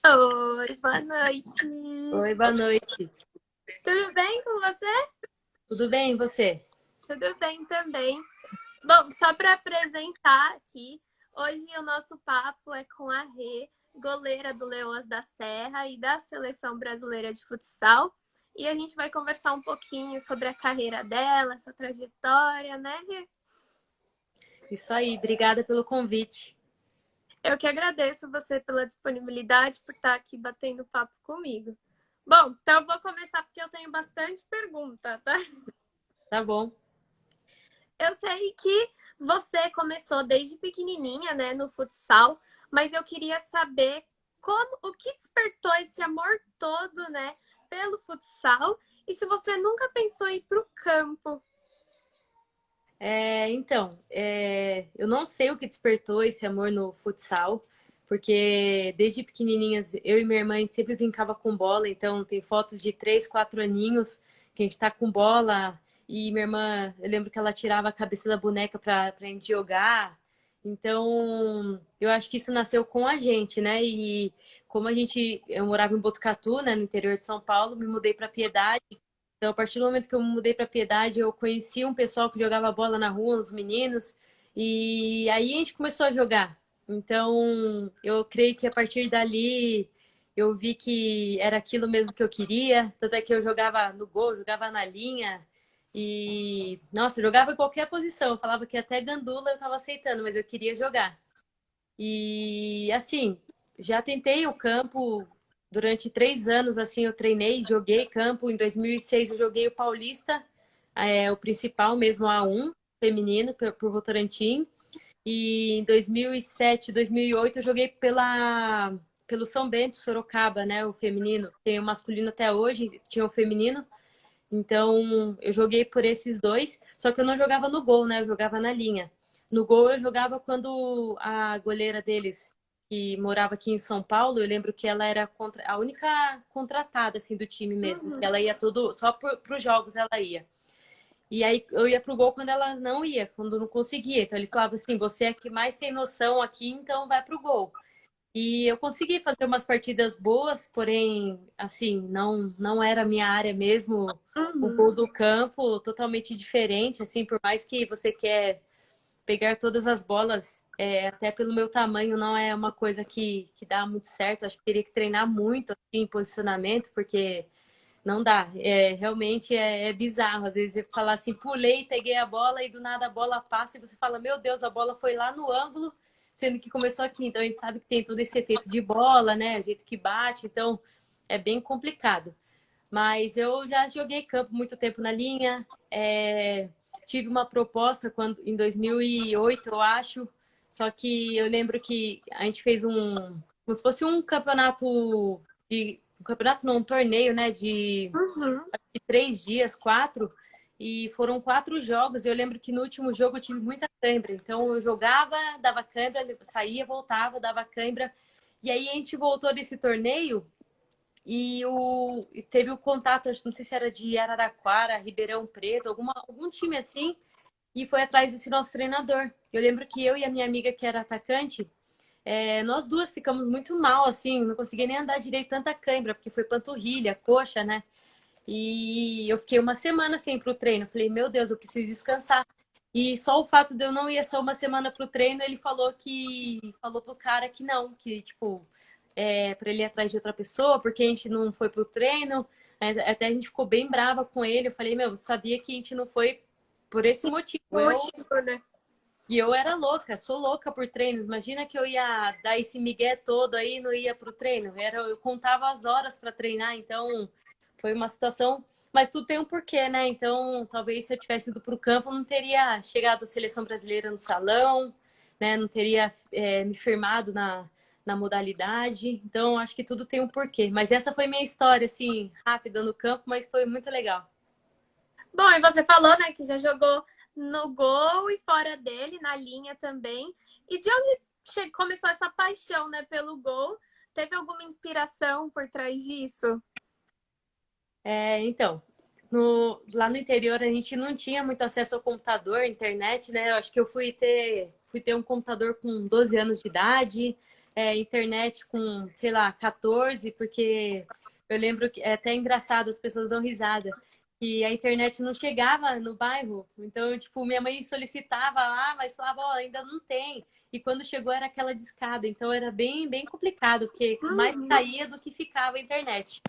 Oi, boa noite. Oi, boa noite. Tudo bem com você? Tudo bem, e você? Tudo bem também. Bom, só para apresentar aqui, hoje o nosso papo é com a Rê, goleira do Leões da Serra e da Seleção Brasileira de Futsal. E a gente vai conversar um pouquinho sobre a carreira dela, essa trajetória, né, Rê? Isso aí, obrigada pelo convite. Eu que agradeço você pela disponibilidade, por estar aqui batendo papo comigo. Bom, então eu vou começar porque eu tenho bastante pergunta, tá? Tá bom. Eu sei que você começou desde pequenininha, né, no futsal, mas eu queria saber o que despertou esse amor todo, né, pelo futsal e se você nunca pensou em ir para o campo. Eu não sei o que despertou esse amor no futsal, porque desde pequenininhas eu e minha irmã a gente sempre brincava com bola, então tem fotos de 3, 4 aninhos que a gente tá com bola e minha irmã, eu lembro que ela tirava a cabeça da boneca pra gente jogar. Então, eu acho que isso nasceu com a gente, né? E como eu morava em Botucatu, né, no interior de São Paulo, me mudei para Piedade. Então, a partir do momento que eu me mudei para Piedade, eu conheci um pessoal que jogava bola na rua, uns meninos, e aí a gente começou a jogar. Então, eu creio que a partir dali eu vi que era aquilo mesmo que eu queria. Tanto é que eu jogava no gol, jogava na linha, e nossa, eu jogava em qualquer posição. Eu falava que até gandula eu estava aceitando, mas eu queria jogar. E assim, já tentei o campo durante 3 anos, assim, eu treinei, joguei campo. Em 2006 eu joguei o Paulista, o principal mesmo, A1, feminino, por Votorantim. E em 2007, 2008 eu joguei pelo São Bento, Sorocaba, né, o feminino. Tem o masculino até hoje, tinha o feminino. Então, eu joguei por esses dois, só que eu não jogava no gol, né? Eu jogava na linha. No gol eu jogava quando a goleira deles, que morava aqui em São Paulo, eu lembro que ela era a única contratada assim do time mesmo. Uhum. Ela ia tudo só para os jogos ela ia. E aí eu ia pro gol quando ela não ia, quando não conseguia. Então ele falava assim: "Você é que mais tem noção aqui, então vai pro gol". E eu consegui fazer umas partidas boas, porém, assim, não era a minha área mesmo. O Uhum. gol do campo totalmente diferente, assim, por mais que você quer pegar todas as bolas, até pelo meu tamanho, não é uma coisa que dá muito certo. Acho que teria que treinar muito assim, em posicionamento, porque não dá. Realmente é bizarro. Às vezes você fala assim, pulei, peguei a bola e do nada a bola passa e você fala, meu Deus, a bola foi lá no ângulo, sendo que começou aqui. Então a gente sabe que tem todo esse efeito de bola, né? O jeito que bate, então é bem complicado. Mas eu já joguei campo muito tempo na linha. Tive uma proposta em 2008, eu acho. Só que eu lembro que a gente fez como se fosse um campeonato um campeonato não, um torneio, né? Uhum. De 3 dias, 4. E foram 4 jogos. Eu lembro que no último jogo eu tive muita cãibra. Então eu jogava, dava cãibra, saía, voltava, dava cãibra. E aí a gente voltou desse torneio e teve o contato, não sei se era de Araraquara, Ribeirão Preto, algum time assim, e foi atrás desse nosso treinador. Eu lembro que eu e a minha amiga, que era atacante, nós duas ficamos muito mal, assim, não conseguia nem andar direito, tanta cãibra, porque foi panturrilha, coxa, né? E eu fiquei uma semana sem ir pro treino. Falei, meu Deus, eu preciso descansar. E só o fato de eu não ir só uma semana pro treino, ele falou pro cara que não, que tipo, para ele ir atrás de outra pessoa, porque a gente não foi pro treino. Até a gente ficou bem brava com ele. Eu falei, meu, eu sabia que a gente não foi por esse motivo. O motivo, né? E eu era louca, sou louca por treinos. Imagina que eu ia dar esse migué todo aí e não ia pro treino. Eu contava as horas para treinar, então foi uma situação. Mas tudo tem um porquê, né? Então, talvez se eu tivesse ido pro campo, não teria chegado à seleção brasileira no salão, né? Não teria me firmado na modalidade. Então, acho que tudo tem um porquê. Mas essa foi minha história, assim, rápida no campo, mas foi muito legal. Bom, e você falou, né, que já jogou no gol e fora dele, na linha também. E de onde começou essa paixão, né, pelo gol? Teve alguma inspiração por trás disso? Então, lá no interior a gente não tinha muito acesso ao computador, internet, né? Eu acho que eu fui ter um computador com 12 anos de idade. internet com, sei lá, 14, porque eu lembro que é até engraçado, as pessoas dão risada, que a internet não chegava no bairro. Então, tipo, minha mãe solicitava lá, mas falava, ó, ainda não tem. E quando chegou era aquela discada, então era bem, bem complicado, porque mais Uhum. caía do que ficava a internet.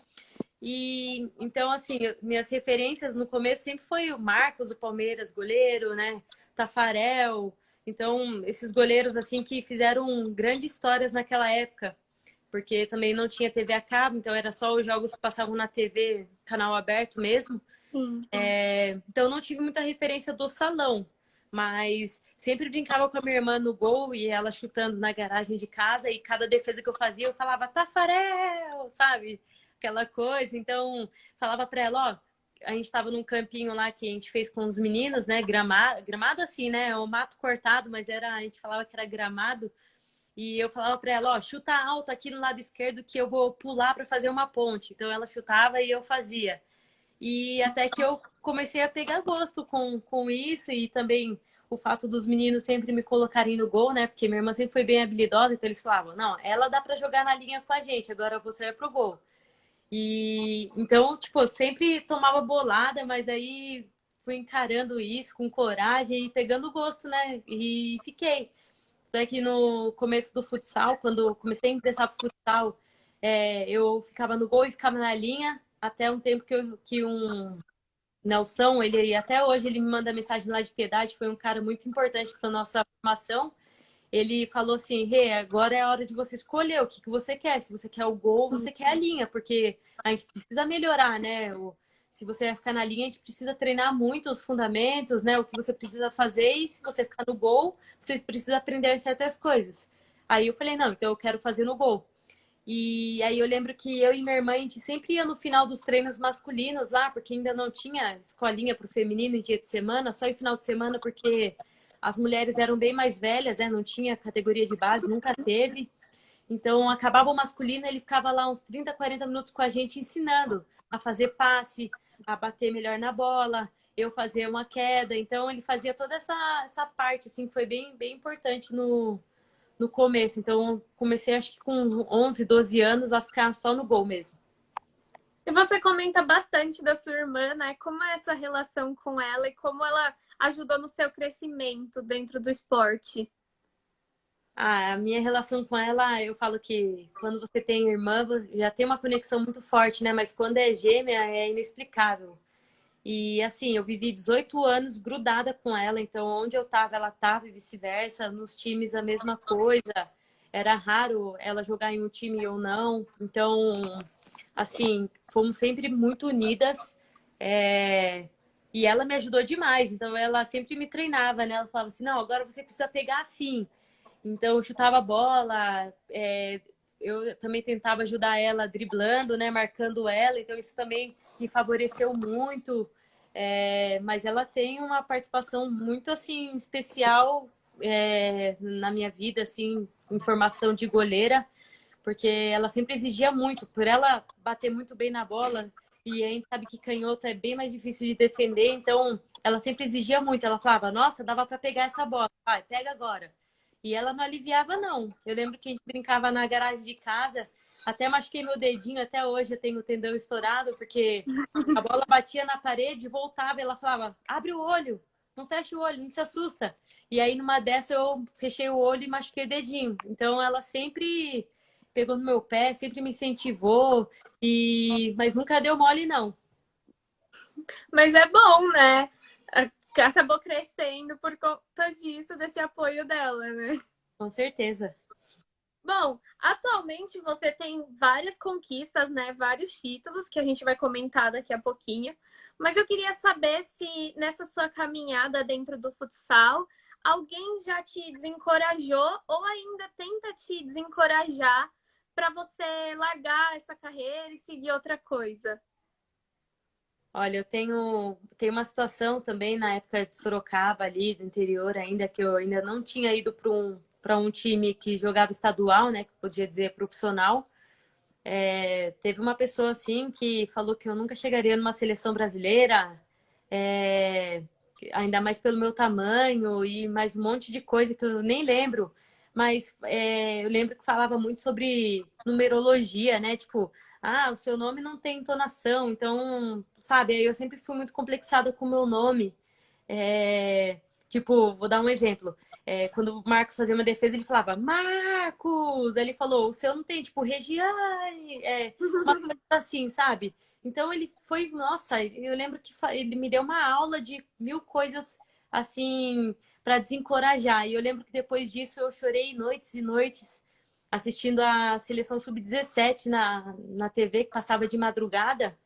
E então, assim, minhas referências no começo sempre foi o Marcos, do Palmeiras, goleiro, né? Tafarel. Então, esses goleiros, assim, que fizeram grandes histórias naquela época, porque também não tinha TV a cabo, então era só os jogos que passavam na TV, canal aberto mesmo. Sim. Então, não tive muita referência do salão, mas sempre brincava com a minha irmã no gol e ela chutando na garagem de casa, e cada defesa que eu fazia, eu falava, Tafarel, sabe? Aquela coisa. Então, falava pra ela, ó, a gente tava num campinho lá que a gente fez com os meninos, né? Gramado assim, né? O mato cortado, mas a gente falava que era gramado. E eu falava pra ela, ó, chuta alto aqui no lado esquerdo que eu vou pular pra fazer uma ponte. Então ela chutava e eu fazia. E até que eu comecei a pegar gosto com isso, e também o fato dos meninos sempre me colocarem no gol, né? Porque minha irmã sempre foi bem habilidosa, então eles falavam, não, ela dá para jogar na linha com a gente, agora você vai pro gol. E então, tipo, eu sempre tomava bolada, mas aí fui encarando isso com coragem e pegando gosto, né? E fiquei. Até que no começo do futsal, quando eu comecei a interessar por futsal, eu ficava no gol e ficava na linha, até um tempo que um Nelson, até hoje ele me manda mensagem lá de Piedade, foi um cara muito importante para nossa formação. Ele falou assim, Rê, agora é a hora de você escolher o que você quer. Se você quer o gol, você quer a linha, porque a gente precisa melhorar, né? Se você vai ficar na linha, a gente precisa treinar muito os fundamentos, né? O que você precisa fazer, e se você ficar no gol, você precisa aprender certas coisas. Aí eu falei, não, então eu quero fazer no gol. E aí eu lembro que eu e minha irmã, a gente sempre ia no final dos treinos masculinos lá, porque ainda não tinha escolinha para o feminino em dia de semana, só em final de semana, porque as mulheres eram bem mais velhas, né? Não tinha categoria de base, nunca teve. Então acabava o masculino, ele ficava lá uns 30, 40 minutos com a gente ensinando a fazer passe, a bater melhor na bola, eu fazer uma queda. Então ele fazia toda essa parte, assim, que foi bem, bem importante no começo. Então, comecei acho que com 11, 12 anos a ficar só no gol mesmo. E você comenta bastante da sua irmã, né? Como é essa relação com ela e como ela ajudou no seu crescimento dentro do esporte? A minha relação com ela, eu falo que quando você tem irmã, já tem uma conexão muito forte, né? Mas quando é gêmea, é inexplicável. E assim, eu vivi 18 anos grudada com ela, então onde eu tava, ela tava e vice-versa. Nos times, a mesma coisa. Era raro ela jogar em um time ou não. Então, assim, fomos sempre muito unidas. E ela me ajudou demais. Então, ela sempre me treinava, né? Ela falava assim: não, agora você precisa pegar assim. Então, eu chutava a bola. Eu também tentava ajudar ela driblando, né? Marcando ela. Então, isso também me favoreceu muito. Mas ela tem uma participação muito, assim, especial na minha vida, assim, em formação de goleira, porque ela sempre exigia muito, por ela bater muito bem na bola, e a gente sabe que canhoto é bem mais difícil de defender, então ela sempre exigia muito. Ela falava, nossa, dava para pegar essa bola, vai, pega agora. E ela não aliviava, não. Eu lembro que a gente brincava na garagem de casa, até machuquei meu dedinho, até hoje eu tenho o tendão estourado, porque a bola batia na parede, voltava, e ela falava, abre o olho, não fecha o olho, não se assusta. E aí, numa dessa, eu fechei o olho e machuquei o dedinho. Então, ela sempre pegou no meu pé, sempre me incentivou, mas nunca deu mole, não. Mas é bom, né? Acabou crescendo por conta disso, desse apoio dela, né? Com certeza. Bom, atualmente você tem várias conquistas, né? Vários títulos que a gente vai comentar daqui a pouquinho. Mas eu queria saber se nessa sua caminhada dentro do futsal, alguém já te desencorajou ou ainda tenta te desencorajar para você largar essa carreira e seguir outra coisa. Olha, eu tenho uma situação também na época de Sorocaba, ali do interior ainda, que eu ainda não tinha ido para um time que jogava estadual, né? Que podia dizer profissional. Teve uma pessoa assim que falou que eu nunca chegaria numa seleção brasileira, é, ainda mais pelo meu tamanho e mais um monte de coisa que eu nem lembro. mas eu lembro que falava muito sobre numerologia, né? Tipo, o seu nome não tem entonação, então, sabe? Aí eu sempre fui muito complexada com o meu nome. Tipo, vou dar um exemplo. Quando o Marcos fazia uma defesa, ele falava, Marcos! Aí ele falou, o seu não tem, tipo, Regiane, uma coisa assim, sabe? Então ele foi, nossa, eu lembro que ele me deu uma aula de mil coisas assim para desencorajar. E eu lembro que depois disso eu chorei noites e noites assistindo a seleção sub-17 na TV que passava de madrugada.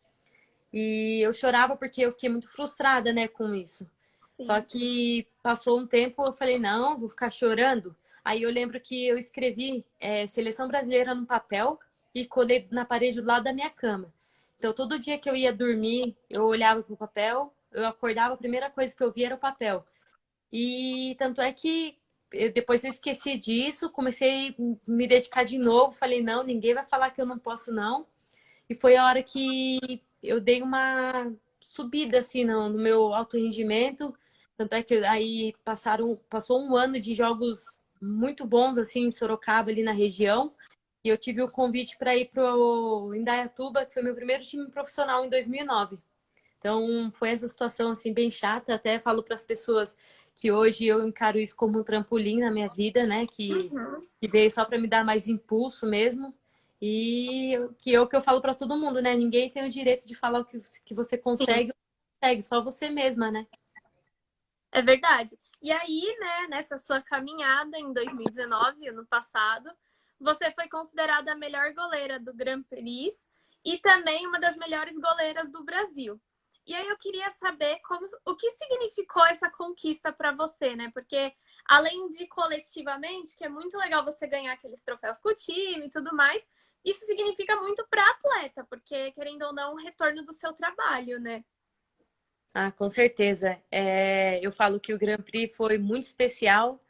E eu chorava porque eu fiquei muito frustrada, né, com isso. Só Sim. que passou um tempo, eu falei, não, vou ficar chorando. Aí eu lembro que eu escrevi Seleção Brasileira no papel e colei na parede do lado da minha cama. Então, todo dia que eu ia dormir, eu olhava para o papel, eu acordava, a primeira coisa que eu via era o papel. E tanto é que depois eu esqueci disso, comecei a me dedicar de novo, falei, não, ninguém vai falar que eu não posso, não. E foi a hora que eu dei uma subida assim no meu alto rendimento. Tanto é que aí passou um ano de jogos muito bons assim em Sorocaba, ali na região. E eu tive o convite para ir para o Indaiatuba, que foi meu primeiro time profissional em 2009. Então foi essa situação assim bem chata. Até falo para as pessoas que hoje eu encaro isso como um trampolim na minha vida, né? Uhum. Que veio só para me dar mais impulso mesmo. E que é o que eu falo para todo mundo, né? Ninguém tem o direito de falar o que você Sim, consegue ou não consegue, só você mesma, né? é verdade. E aí, né, nessa sua caminhada em 2019, ano passado, você foi considerada a melhor goleira do Grand Prix e também uma das melhores goleiras do Brasil. E aí eu queria saber o que significou essa conquista para você, né? Porque além de coletivamente, que é muito legal você ganhar aqueles troféus com o time e tudo mais, isso significa muito para atleta, porque querendo ou não, o retorno do seu trabalho, né? Com certeza. Eu falo que o Grand Prix foi muito especial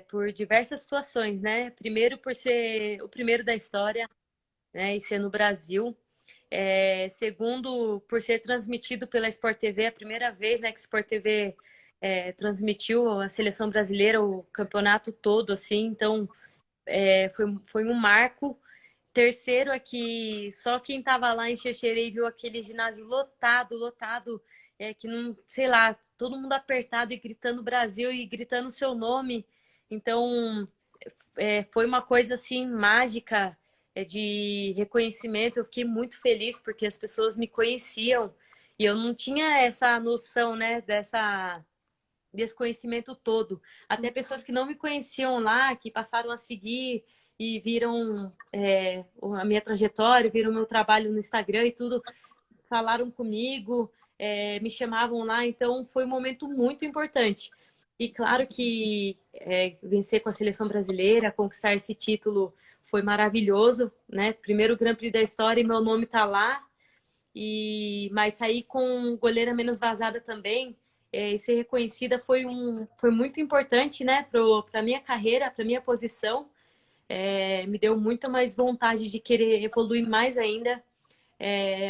por diversas situações, né? Primeiro, por ser o primeiro da história, né? E ser no Brasil. Segundo, por ser transmitido pela Sport TV, a primeira vez, né, que a Sport TV transmitiu a seleção brasileira, o campeonato todo, assim. Então, foi um marco. Terceiro é que só quem estava lá em Xexerê viu aquele ginásio lotado, lotado, que não, sei lá, todo mundo apertado e gritando Brasil e gritando o seu nome. Então, foi uma coisa assim mágica, de reconhecimento. Eu fiquei muito feliz porque as pessoas me conheciam e eu não tinha essa noção, né, desse conhecimento todo. Até pessoas que não me conheciam lá, que passaram a seguir e viram a minha trajetória, viram o meu trabalho no Instagram e tudo, falaram comigo, me chamavam lá, então foi um momento muito importante. E claro que vencer com a seleção brasileira, conquistar esse título foi maravilhoso, né? Primeiro Grand Prix da história e meu nome tá lá. Mas sair com goleira menos vazada também, e ser reconhecida foi muito importante, né? Para minha carreira, para minha posição. Me deu muita mais vontade de querer evoluir mais ainda.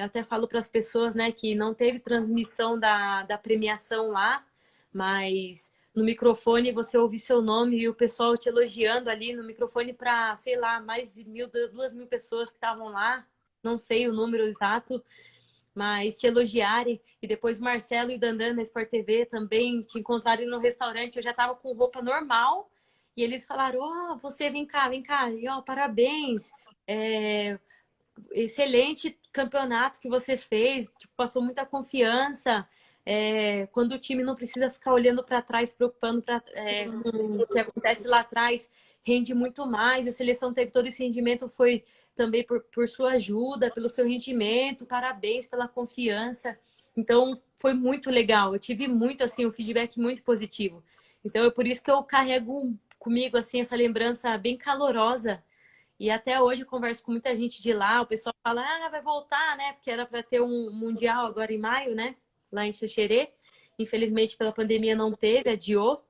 Até falo para as pessoas, né, que não teve transmissão da premiação lá, mas no microfone você ouve seu nome e o pessoal te elogiando ali no microfone para, sei lá, mais de 2.000 pessoas que estavam lá, não sei o número exato, mas te elogiarem. E depois o Marcelo e o Dandan na Sport TV também te encontrarem no restaurante. Eu já estava com roupa normal e eles falaram: Ó, você vem cá, e ó, parabéns. Excelente campeonato que você fez, tipo, passou muita confiança. Quando o time não precisa ficar olhando para trás, preocupando com o que acontece lá atrás, rende muito mais. A seleção teve todo esse rendimento, foi também por sua ajuda, pelo seu rendimento. Parabéns pela confiança. Então, foi muito legal. Eu tive muito, assim, um feedback muito positivo. Então, é por isso que eu carrego comigo, assim, essa lembrança bem calorosa e até hoje eu converso com muita gente de lá, o pessoal fala, vai voltar, né? Porque era para ter um mundial agora em maio, né? Lá em Xerê. Infelizmente, pela pandemia não teve, adiou.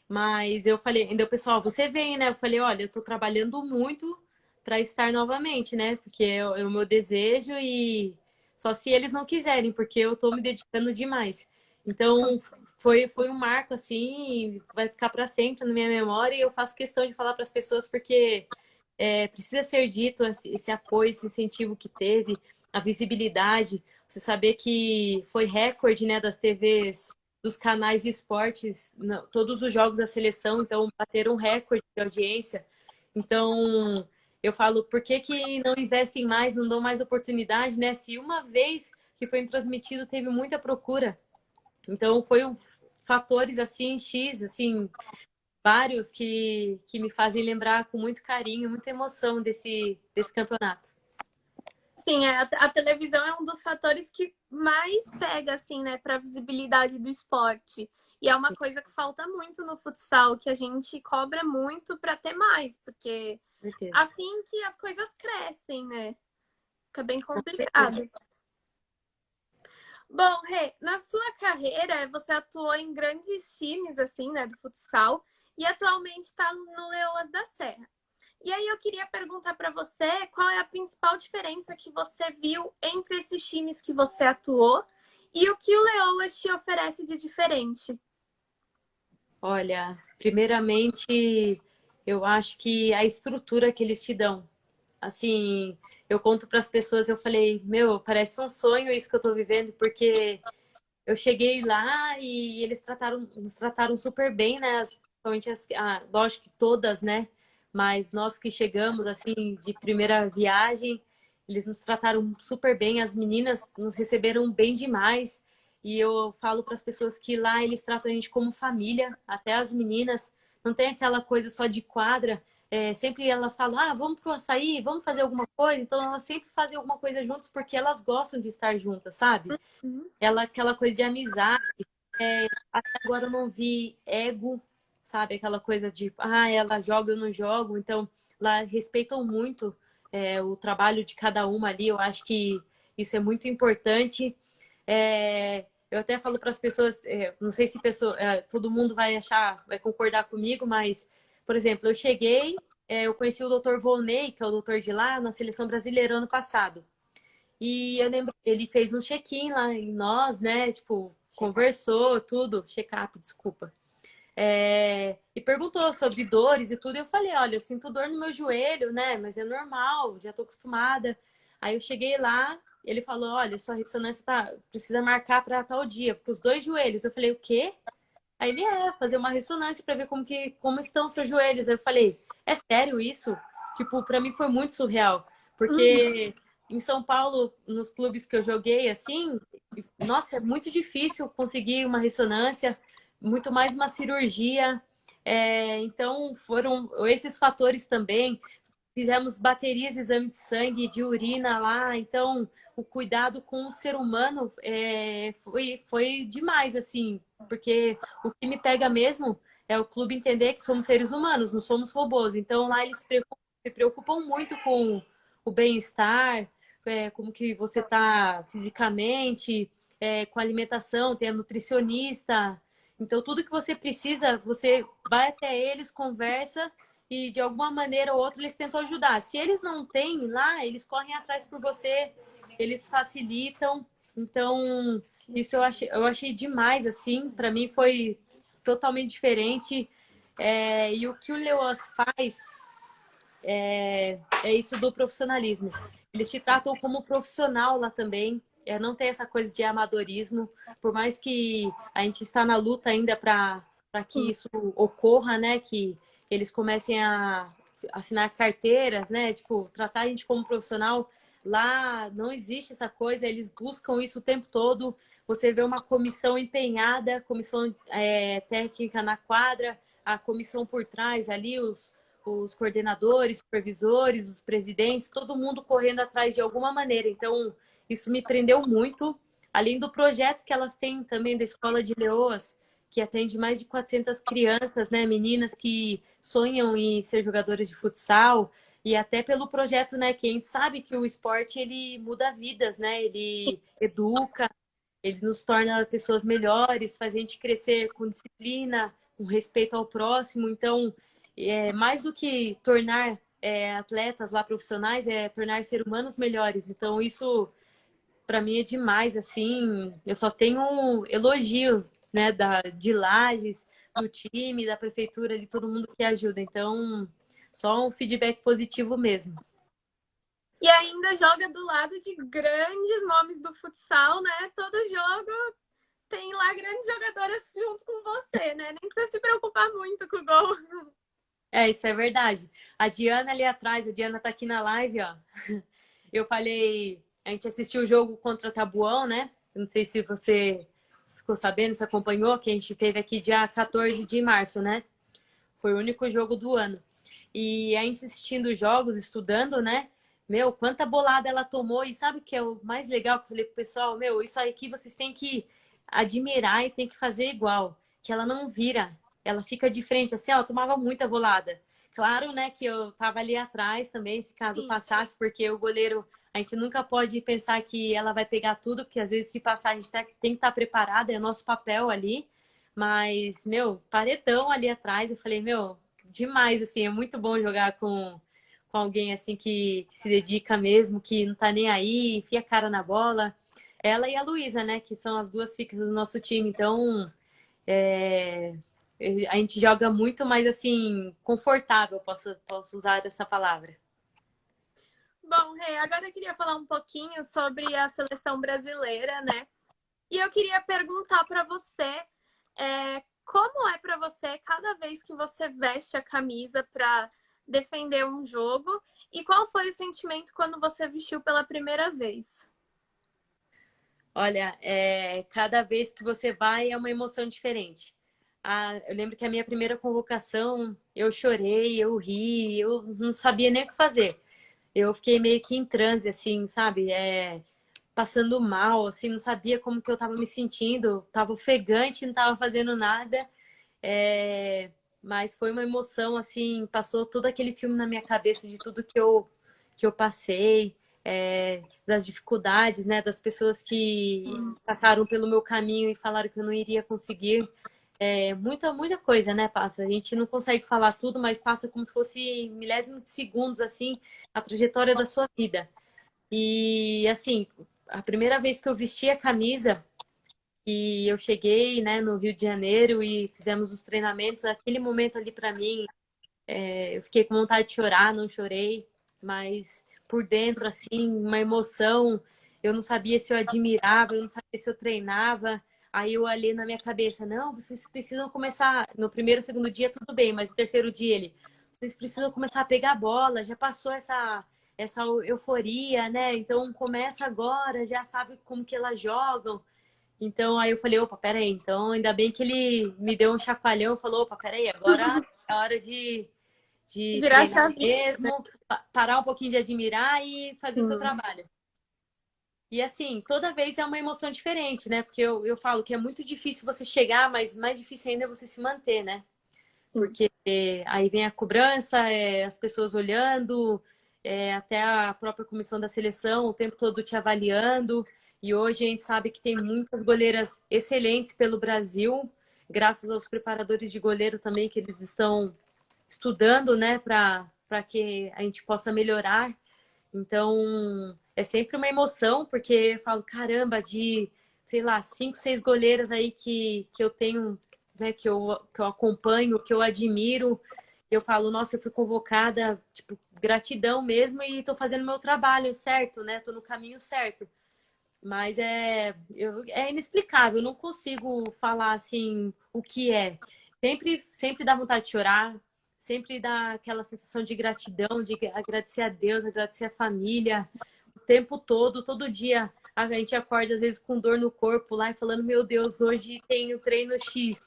Mas eu falei, ainda o pessoal, você vem, né? Eu falei, olha, eu tô trabalhando muito para estar novamente, né? Porque é o meu desejo e só se eles não quiserem, porque eu tô me dedicando demais. Então, foi um marco, assim, vai ficar para sempre na minha memória e eu faço questão de falar para as pessoas porque precisa ser dito esse apoio, esse incentivo que teve, a visibilidade, você saber que foi recorde, né, das TVs, dos canais de esportes, todos os jogos da seleção, então bateram um recorde de audiência. Então, eu falo, por que que não investem mais, não dão mais oportunidade, né? Se uma vez que foi transmitido teve muita procura. Então, foi fatores assim, X, assim, vários que me fazem lembrar com muito carinho, muita emoção desse campeonato. Sim, a televisão é um dos fatores que mais pega, assim, né, para a visibilidade do esporte. E é uma coisa que falta muito no futsal, que a gente cobra muito para ter mais, porque Com certeza. assim que as coisas crescem, né? Fica bem Com certeza. complicado. Bom, Rê, na sua carreira, você atuou em grandes times, assim, né, do futsal, e atualmente está no Leoas da Serra. E aí eu queria perguntar para você qual é a principal diferença que você viu entre esses times que você atuou e o que o Leoas te oferece de diferente. Olha, primeiramente, eu acho que a estrutura que eles te dão. Assim, eu conto para as pessoas, eu falei, meu, parece um sonho isso que eu estou vivendo, porque eu cheguei lá e eles nos trataram super bem, né? Principalmente lógico que todas, né? Mas nós que chegamos, assim, de primeira viagem, eles nos trataram super bem. As meninas nos receberam bem demais. E eu falo para as pessoas que lá eles tratam a gente como família, até as meninas. Não tem aquela coisa só de quadra. Sempre elas falam, vamos pro açaí, vamos fazer alguma coisa. Então elas sempre fazem alguma coisa juntas porque elas gostam de estar juntas, sabe? Uhum. Aquela coisa de amizade. Até agora eu não vi ego, sabe? Aquela coisa de, ela joga, eu não jogo. Então, lá respeitam muito o trabalho de cada uma ali. Eu acho que isso é muito importante. Eu até falo para as pessoas, não sei se todo mundo vai concordar comigo, mas, por exemplo, eu cheguei, eu conheci o Dr. Volney, que é o doutor de lá, na seleção brasileira ano passado. E eu lembro, ele fez um check-in lá em nós, né? Tipo, conversou, tudo, check-up, desculpa. E perguntou sobre dores e tudo. E eu falei, olha, eu sinto dor no meu joelho, né? Mas é normal, já tô acostumada. Aí eu cheguei lá, ele falou, olha, sua ressonância precisa marcar para tal dia, para os dois joelhos. Eu falei, o quê? Aí ele fazer uma ressonância para ver como estão os seus joelhos. Aí eu falei, é sério isso? Tipo, para mim foi muito surreal, Uhum. porque em São Paulo, nos clubes que eu joguei, assim, nossa, é muito difícil conseguir uma ressonância, muito mais uma cirurgia. Então, foram esses fatores também. Fizemos baterias, exame de sangue, de urina lá. Então, o cuidado com o ser humano foi demais, assim, porque o que me pega mesmo é o clube entender que somos seres humanos, não somos robôs. Então, lá eles se preocupam muito com o bem-estar, como que você está fisicamente, com a alimentação, tem a nutricionista. Então, tudo que você precisa, você vai até eles, conversa e de alguma maneira ou outra eles tentam ajudar. Se eles não têm lá, eles correm atrás por você, eles facilitam. Então, isso eu achei demais, assim, para mim foi totalmente diferente. E o que o Leoas faz é isso do profissionalismo. Eles te tratam como profissional lá também. Não tem essa coisa de amadorismo, por mais que a gente está na luta ainda para que isso ocorra, né? Que eles comecem a assinar carteiras, né? Tipo, tratar a gente como profissional. Lá não existe essa coisa, eles buscam isso o tempo todo. Você vê uma comissão empenhada, comissão técnica na quadra, a comissão por trás ali, os coordenadores, supervisores, os presidentes, todo mundo correndo atrás de alguma maneira. Então, isso me prendeu muito. Além do projeto que elas têm também da Escola de Leoas, que atende mais de 400 crianças, né, meninas que sonham em ser jogadoras de futsal, e até pelo projeto, né, que a gente sabe que o esporte ele muda vidas, né? Ele educa, ele nos torna pessoas melhores, faz a gente crescer com disciplina, com respeito ao próximo. Então, mais do que tornar atletas lá profissionais, é tornar seres humanos melhores. Então, isso para mim é demais, assim, eu só tenho elogios, né, de Lages, do time, da prefeitura, de todo mundo que ajuda. Então, só um feedback positivo mesmo. E ainda joga do lado de grandes nomes do futsal, né? Todo jogo tem lá grandes jogadoras junto com você, né? Nem precisa se preocupar muito com o gol. Isso é verdade. A Diana ali atrás, a Diana tá aqui na live, ó. Eu falei, a gente assistiu o jogo contra Tabuão, né? Não sei se você ficou sabendo, se acompanhou, que a gente teve aqui dia 14 de março, né? Foi o único jogo do ano. E a gente assistindo os jogos, estudando, né? Meu, quanta bolada ela tomou. E sabe o que é o mais legal que eu falei pro pessoal? Meu, isso aqui vocês têm que admirar e tem que fazer igual. Que ela não vira. Ela fica de frente, assim, ela tomava muita bolada. Claro, né, que eu tava ali atrás também, se caso Sim. passasse, porque o goleiro, a gente nunca pode pensar que ela vai pegar tudo, porque às vezes se passar a gente tem que estar preparada, é nosso papel ali. Mas, meu, paredão ali atrás, eu falei, meu, demais, assim, é muito bom jogar com alguém assim que se dedica mesmo, que não tá nem aí, enfia a cara na bola. Ela e a Luísa, né, que são as duas fixas do nosso time, então é, a gente joga muito mais assim, confortável, posso usar essa palavra. Bom, Rê, agora eu queria falar um pouquinho sobre a seleção brasileira, né? E eu queria perguntar para você como é para você cada vez que você veste a camisa para defender um jogo e qual foi o sentimento quando você vestiu pela primeira vez? Olha, cada vez que você vai é uma emoção diferente. Eu lembro que a minha primeira convocação, eu chorei, eu ri, eu não sabia nem o que fazer. Eu fiquei meio que em transe, assim, sabe? Passando mal, assim, não sabia como que eu tava me sentindo. Tava ofegante, não tava fazendo nada. Mas foi uma emoção, assim, passou todo aquele filme na minha cabeça de tudo que eu passei, das dificuldades, né? Das pessoas que passaram pelo meu caminho e falaram que eu não iria conseguir. Muita coisa, né, passa. A gente não consegue falar tudo, mas passa como se fosse milésimos de segundos, assim, a trajetória da sua vida. E, assim, a primeira vez que eu vesti a camisa e eu cheguei, né, no Rio de Janeiro e fizemos os treinamentos, aquele momento ali para mim, eu fiquei com vontade de chorar, não chorei, mas por dentro, assim, uma emoção. Eu não sabia se eu admirava, eu não sabia se eu treinava. Aí eu ali na minha cabeça, não, vocês precisam começar. No primeiro, segundo dia, tudo bem, mas no terceiro dia vocês precisam começar a pegar a bola, já passou essa euforia, né? Então começa agora, já sabe como que elas jogam. Então aí eu falei, opa, peraí, então ainda bem que ele me deu um chacoalhão e falou, opa, peraí, agora é hora de Virar a treinar chave. mesmo, parar um pouquinho de admirar e fazer o seu Sim. trabalho. E assim, toda vez é uma emoção diferente, né? Porque eu falo que é muito difícil você chegar, mas mais difícil ainda é você se manter, né? Sim. Porque aí vem a cobrança, as pessoas olhando, até a própria comissão da seleção o tempo todo te avaliando. E hoje a gente sabe que tem muitas goleiras excelentes pelo Brasil, graças aos preparadores de goleiro também, que eles estão estudando, né, para que a gente possa melhorar. Então, é sempre uma emoção, porque eu falo, caramba, sei lá, 5, 6 goleiras aí que eu tenho, né, que eu acompanho, que eu admiro. Eu falo, nossa, eu fui convocada, tipo, gratidão mesmo e tô fazendo meu trabalho certo, né? Tô no caminho certo. Mas é inexplicável, eu não consigo falar assim o que é. Sempre dá vontade de chorar, sempre dá aquela sensação de gratidão, de agradecer a Deus, agradecer a família, o tempo todo, todo dia. A gente acorda às vezes com dor no corpo lá e falando, meu Deus, hoje tem o treino X.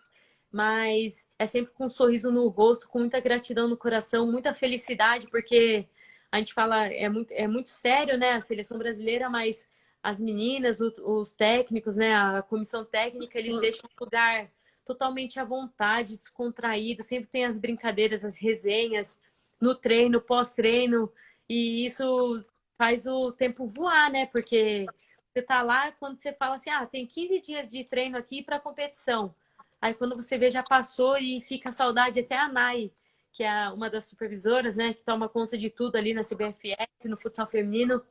Mas é sempre com um sorriso no rosto, com muita gratidão no coração, muita felicidade, porque a gente fala, é muito sério, né, a seleção brasileira, mas as meninas, os técnicos, né, a comissão técnica, eles Sim. deixam o lugar totalmente à vontade, descontraído, sempre tem as brincadeiras, as resenhas, no treino, pós-treino, e isso faz o tempo voar, né, porque você tá lá, quando você fala assim, tem 15 dias de treino aqui para competição. Aí quando você vê, já passou e fica a saudade até a Nai, que é uma das supervisoras, né, que toma conta de tudo ali na CBFS, no futsal feminino.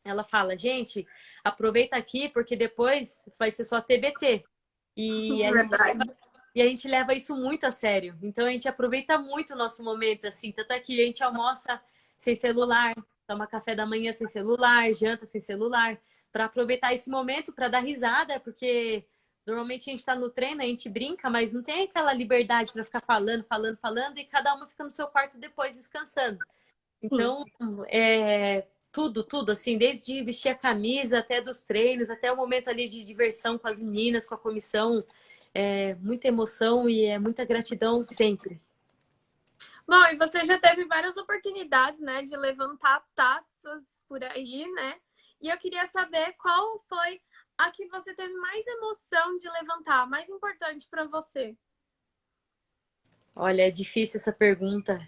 ela fala, gente, aproveita aqui porque depois vai ser só TBT. E a gente Verdade. E a gente leva isso muito a sério. Então a gente aproveita muito o nosso momento, assim. Tanto é que a gente almoça sem celular, toma café da manhã sem celular, janta sem celular, para aproveitar esse momento para dar risada, porque normalmente a gente está no treino, a gente brinca, mas não tem aquela liberdade para ficar falando, e cada uma fica no seu quarto depois descansando. Sim. Então, tudo, assim, desde vestir a camisa até dos treinos, até o momento ali de diversão com as meninas, com a comissão, muita emoção e é muita gratidão sempre. Bom, e você já teve várias oportunidades, né, de levantar taças por aí, né? E eu queria saber qual foi a que você teve mais emoção de levantar, mais importante para você. Olha, é difícil essa pergunta.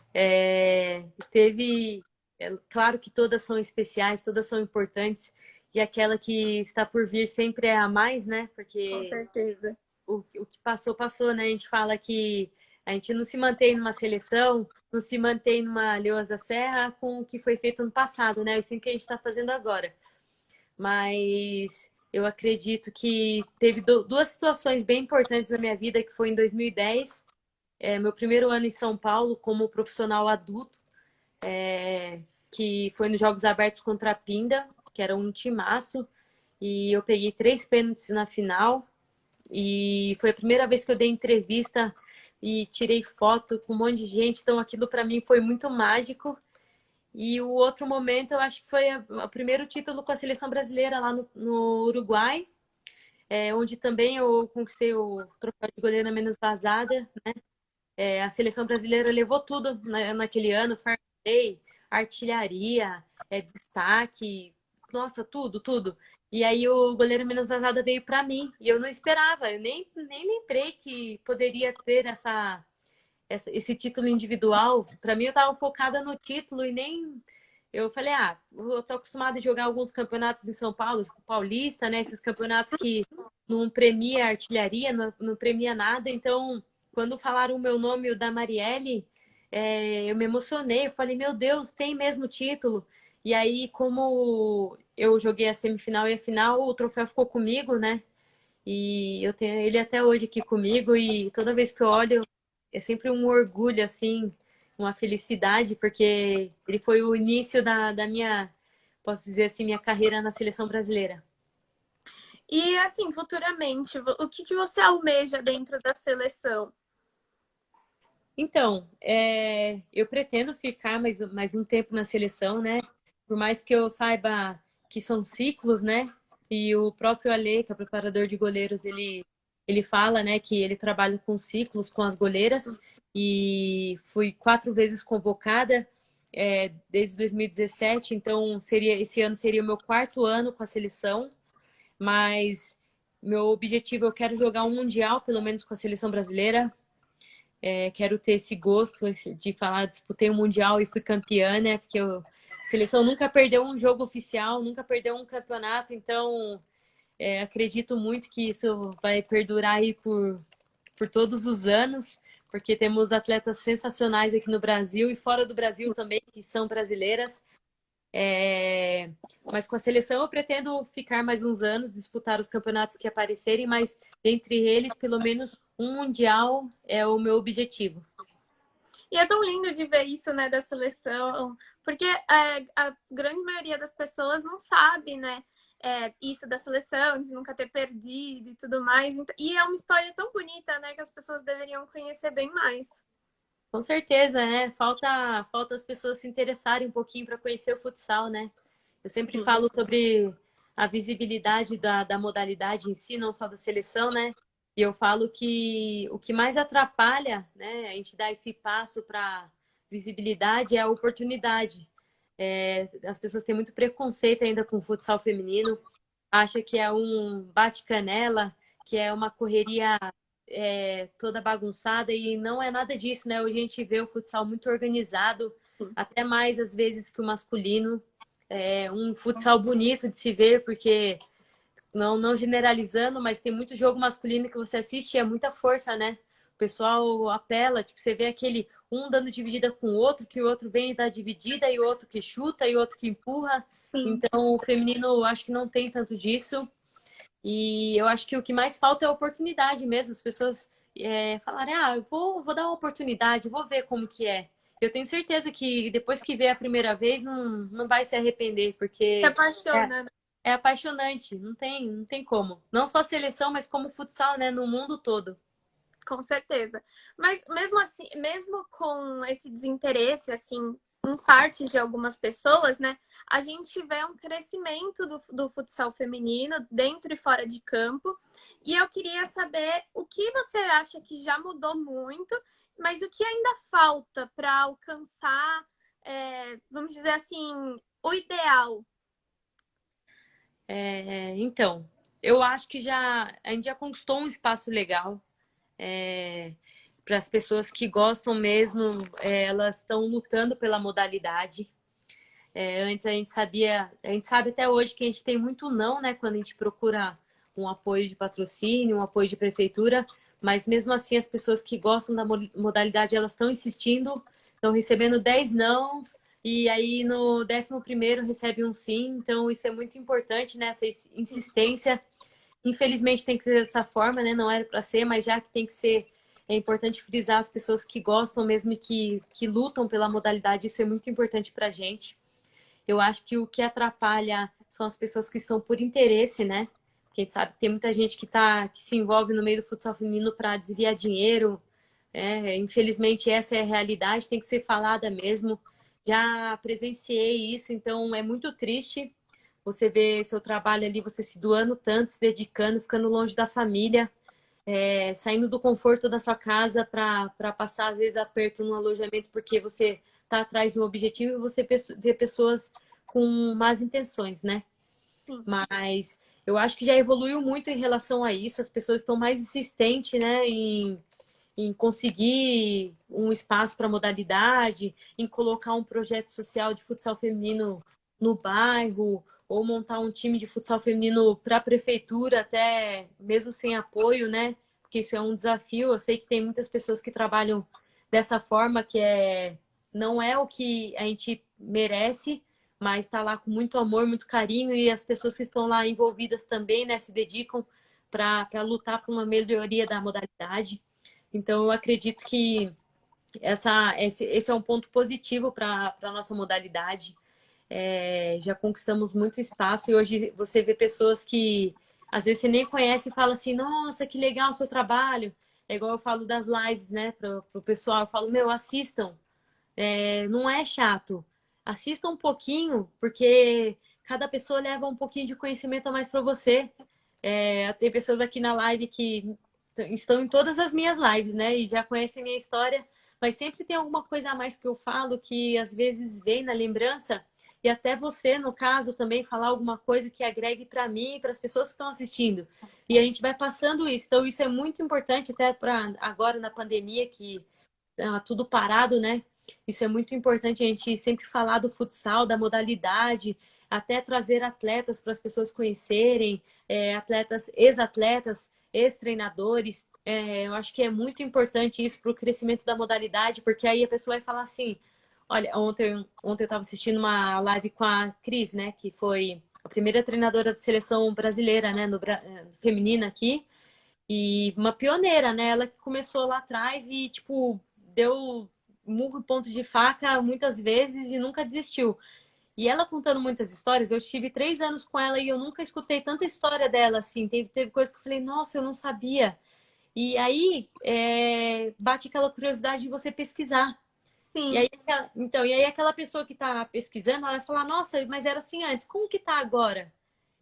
Claro que todas são especiais, todas são importantes, e aquela que está por vir sempre é a mais, né? Com Porque certeza. o que passou, passou, né? A gente fala que a gente não se mantém numa seleção, não se mantém numa Leoas da Serra com o que foi feito no passado, né? Isso que a gente está fazendo agora. Mas eu acredito que teve duas situações bem importantes na minha vida, que foi em 2010, meu primeiro ano em São Paulo como profissional adulto, que foi nos Jogos Abertos contra a Pinda, que era um timaço, e eu peguei 3 pênaltis na final, e foi a primeira vez que eu dei entrevista e tirei foto com um monte de gente, então aquilo para mim foi muito mágico. E o outro momento, eu acho que foi o primeiro título com a seleção brasileira lá no Uruguai, onde também eu conquistei o troféu de goleira menos vazada. A seleção brasileira levou tudo naquele ano, fair play, artilharia, destaque, nossa, tudo. E aí o goleiro menos vazada veio para mim e eu não esperava, eu nem lembrei que poderia ter esse título individual. Para mim eu estava focada no título e nem eu falei, eu tô acostumada a jogar alguns campeonatos em São Paulo, tipo Paulista, né? Esses campeonatos que não premia artilharia, não premia nada. Então, quando falaram o meu nome, o da Marielle, eu me emocionei. Eu falei, meu Deus, tem mesmo título. E aí, como eu joguei a semifinal e a final, o troféu ficou comigo, né? E eu tenho ele até hoje aqui comigo. E toda vez que eu olho, é sempre um orgulho, assim, uma felicidade, porque ele foi o início da minha, posso dizer assim, minha carreira na seleção brasileira. E assim, futuramente, o que que você almeja dentro da seleção? Então, eu pretendo ficar mais um tempo na seleção, né? Por mais que eu saiba que são ciclos, né? E o próprio Ale, que é o preparador de goleiros, ele fala, né, que ele trabalha com ciclos com as goleiras e fui 4 vezes convocada desde 2017, então esse ano seria o meu 4º ano com a seleção, mas meu objetivo, eu quero jogar um mundial, pelo menos com a seleção brasileira. Quero ter esse gosto de falar, disputei um mundial e fui campeã, né? Porque a seleção nunca perdeu um jogo oficial, nunca perdeu um campeonato, então acredito muito que isso vai perdurar aí por todos os anos, porque temos atletas sensacionais aqui no Brasil e fora do Brasil também, que são brasileiras. Mas com a seleção eu pretendo ficar mais uns anos, disputar os campeonatos que aparecerem, mas dentre eles, pelo menos um mundial é o meu objetivo. E é tão lindo de ver isso, né, da seleção, porque a grande maioria das pessoas não sabe, né, isso da seleção, de nunca ter perdido e tudo mais. E é uma história tão bonita, né, que as pessoas deveriam conhecer bem mais. Com certeza, né? Falta as pessoas se interessarem um pouquinho para conhecer o futsal, né? Eu sempre Sim. falo sobre a visibilidade da modalidade em si, não só da seleção, né? E eu falo que o que mais atrapalha, né, a gente dar esse passo para visibilidade é a oportunidade. As pessoas têm muito preconceito ainda com o futsal feminino, acha que é um bate-canela, que é uma correria toda bagunçada e não é nada disso, né? Hoje a gente vê o futsal muito organizado, até mais às vezes que o masculino. Um futsal bonito de se ver, porque não generalizando, mas tem muito jogo masculino que você assiste e é muita força, né? pessoal apela, tipo, você vê aquele um dando dividida com o outro, que o outro vem e dá dividida, e o outro que chuta, e o outro que empurra. Sim. Então, o feminino, acho que não tem tanto disso. E eu acho que o que mais falta é a oportunidade mesmo. As pessoas falarem, eu vou dar uma oportunidade, vou ver como que é. Eu tenho certeza que depois que vê a primeira vez, não vai se arrepender, Se porque apaixona, né? é apaixonante, não tem como. Não só a seleção, mas como futsal, né, no mundo todo. Com certeza. Mas mesmo assim, mesmo com esse desinteresse, assim, em parte de algumas pessoas, né? A gente vê um crescimento do futsal feminino dentro e fora de campo. E eu queria saber o que você acha que já mudou muito, mas o que ainda falta para alcançar, vamos dizer assim, o ideal. Então, eu acho que a gente já conquistou um espaço legal. Para as pessoas que gostam mesmo, elas estão lutando pela modalidade. Antes a gente sabe até hoje que a gente tem muito não, né, quando a gente procura um apoio de patrocínio, um apoio de prefeitura, mas mesmo assim as pessoas que gostam da modalidade, elas estão insistindo, estão recebendo 10 nãos, e aí no 11º recebe um sim, então isso é muito importante, né, essa insistência. Infelizmente tem que ser dessa forma, né, não era para ser, mas já que tem que ser, é importante frisar as pessoas que gostam mesmo e que lutam pela modalidade, isso é muito importante para a gente. Eu acho que o que atrapalha são as pessoas que estão por interesse, né? Porque a gente sabe que tem muita gente que se envolve no meio do futsal feminino para desviar dinheiro. Infelizmente, essa é a realidade, tem que ser falada mesmo. Já presenciei isso, então é muito triste você ver seu trabalho ali, você se doando tanto, se dedicando, ficando longe da família, saindo do conforto da sua casa para passar, às vezes, aperto no alojamento, porque você está atrás de um objetivo e você vê pessoas com más intenções, né? Sim. Mas eu acho que já evoluiu muito em relação a isso, as pessoas estão mais insistentes, né, em conseguir um espaço para modalidade, em colocar um projeto social de futsal feminino no bairro, ou montar um time de futsal feminino para a prefeitura, até mesmo sem apoio, né? Porque isso é um desafio. Eu sei que tem muitas pessoas que trabalham dessa forma, não é o que a gente merece, mas está lá com muito amor, muito carinho, e as pessoas que estão lá envolvidas também, né, se dedicam para lutar por uma melhoria da modalidade. Então, eu acredito que esse é um ponto positivo para a nossa modalidade. Já conquistamos muito espaço e hoje você vê pessoas que às vezes você nem conhece e fala assim, nossa, que legal o seu trabalho. É igual eu falo das lives, né, para o pessoal. Eu falo, meu, assistam. Não é chato. Assistam um pouquinho, porque cada pessoa leva um pouquinho de conhecimento a mais para você. Tem pessoas aqui na live que estão em todas as minhas lives, né? E já conhecem minha história, mas sempre tem alguma coisa a mais que eu falo que às vezes vem na lembrança. E até você, no caso, também falar alguma coisa que agregue para mim e para as pessoas que estão assistindo. E a gente vai passando isso. Então, isso é muito importante, até para agora na pandemia, que tá tudo parado, né? Isso é muito importante a gente sempre falar do futsal, da modalidade, até trazer atletas para as pessoas conhecerem, atletas, ex-atletas, ex-treinadores. Eu acho que é muito importante isso para o crescimento da modalidade, porque aí a pessoa vai falar assim: olha, ontem eu estava assistindo uma live com a Cris, né, que foi a primeira treinadora de seleção brasileira, né, feminina aqui. E uma pioneira, né? Ela que começou lá atrás e, tipo, deu murro e ponto de faca muitas vezes e nunca desistiu. E ela contando muitas histórias, eu tive 3 anos com ela e eu nunca escutei tanta história dela, assim. Teve coisa que eu falei, nossa, eu não sabia. E aí, bate aquela curiosidade de você pesquisar. E Sim. aí, aquela pessoa que está pesquisando, ela vai falar, nossa, mas era assim antes, como que tá agora?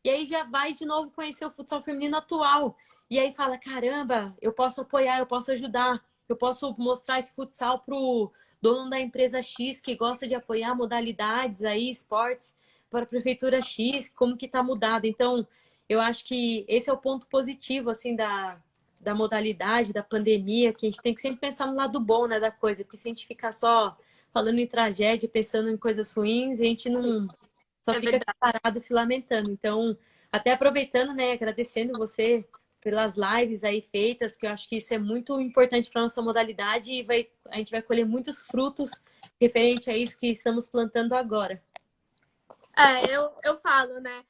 E aí já vai de novo conhecer o futsal feminino atual. E aí fala, caramba, eu posso apoiar, eu posso ajudar, eu posso mostrar esse futsal pro dono da empresa X que gosta de apoiar modalidades aí, esportes, para a prefeitura X, como que tá mudado. Então, eu acho que esse é o ponto positivo, assim, da modalidade, da pandemia, que a gente tem que sempre pensar no lado bom, né, da coisa, porque se a gente ficar só falando em tragédia, pensando em coisas ruins, a gente não só É fica verdade. parado se lamentando. Então, até aproveitando, né, agradecendo você pelas lives aí feitas, que eu acho que isso é muito importante para nossa modalidade e a gente vai colher muitos frutos referente a isso que estamos plantando agora. Eu falo, né?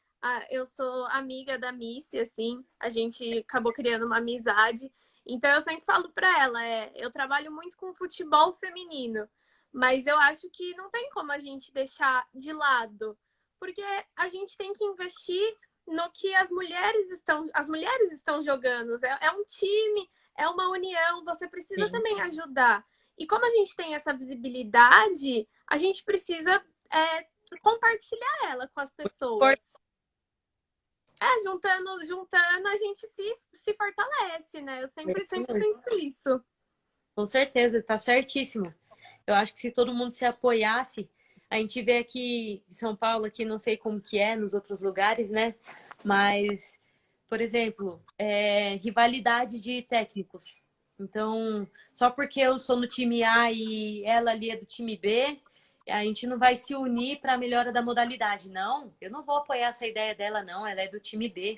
Eu sou amiga da Missy, assim, a gente acabou criando uma amizade. Então eu sempre falo para ela, eu trabalho muito com futebol feminino, mas eu acho que não tem como a gente deixar de lado, porque a gente tem que investir no que as mulheres estão jogando. É um time, é uma união, você precisa Sim. também ajudar. E como a gente tem essa visibilidade, a gente precisa compartilhar ela com as pessoas. Juntando, a gente se fortalece, né? Eu sempre penso isso. Com certeza, tá certíssimo. Eu acho que se todo mundo se apoiasse, a gente vê aqui em São Paulo, aqui não sei como que é nos outros lugares, né? Mas, por exemplo, rivalidade de técnicos. Então, só porque eu sou no time A e ela ali é do time B, a gente não vai se unir para a melhora da modalidade. Não, eu não vou apoiar essa ideia dela, não. Ela é do time B.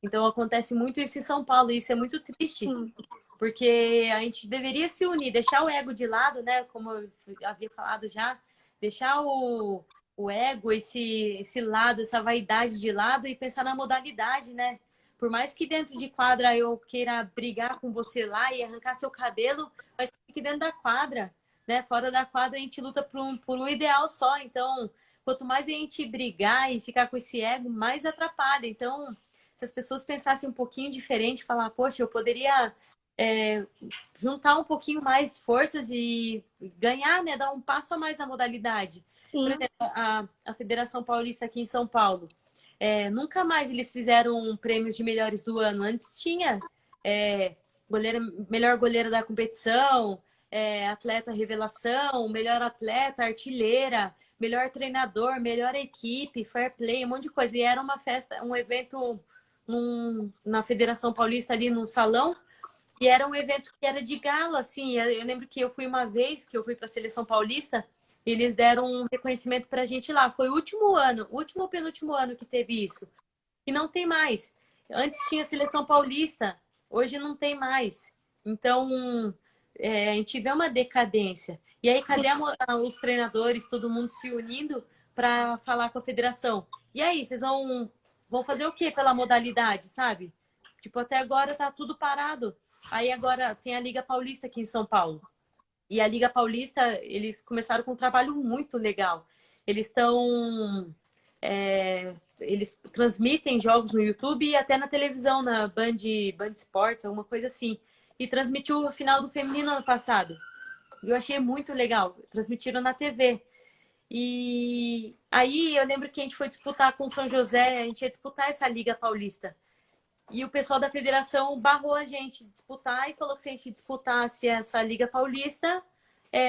Então, acontece muito isso em São Paulo, e isso é muito triste. Sim. Porque a gente deveria se unir, deixar o ego de lado, né? Como eu havia falado já, deixar o ego, esse lado, essa vaidade de lado e pensar na modalidade, né? Por mais que dentro de quadra eu queira brigar com você lá e arrancar seu cabelo, mas fique dentro da quadra, né? Fora da quadra a gente luta por um ideal só. Então, quanto mais a gente brigar e ficar com esse ego, mais atrapalha. Então, se as pessoas pensassem um pouquinho diferente, falar, poxa, eu poderia juntar um pouquinho mais forças e ganhar, né? Dar um passo a mais na modalidade. Por Sim. exemplo, a Federação Paulista aqui em São Paulo, nunca mais eles fizeram prêmios de melhores do ano. Antes tinha goleira, melhor goleira da competição, atleta revelação, melhor atleta, artilheira, melhor treinador, melhor equipe, fair play, um monte de coisa. E era uma festa, um evento na Federação Paulista ali no salão. E era um evento que era de gala, assim. Eu lembro que eu fui uma vez, que eu fui para a Seleção Paulista, e eles deram um reconhecimento para a gente lá. Foi o último ano, último ou penúltimo ano que teve isso. E não tem mais. Antes tinha a Seleção Paulista, hoje não tem mais. Então, a gente vê uma decadência. E aí, cadê os treinadores, todo mundo se unindo para falar com a federação? E aí, vocês vão fazer o que pela modalidade, sabe? Tipo, até agora tá tudo parado. Aí agora tem a Liga Paulista aqui em São Paulo. E a Liga Paulista, eles começaram com um trabalho muito legal. Eles estão. Eles transmitem jogos no YouTube e até na televisão, na Band Sports, alguma coisa assim. E transmitiu a final do feminino ano passado. E eu achei muito legal. Transmitiram na TV. E aí eu lembro que a gente foi disputar com o São José, a gente ia disputar essa Liga Paulista. E o pessoal da federação barrou a gente disputar e falou que se a gente disputasse essa Liga Paulista,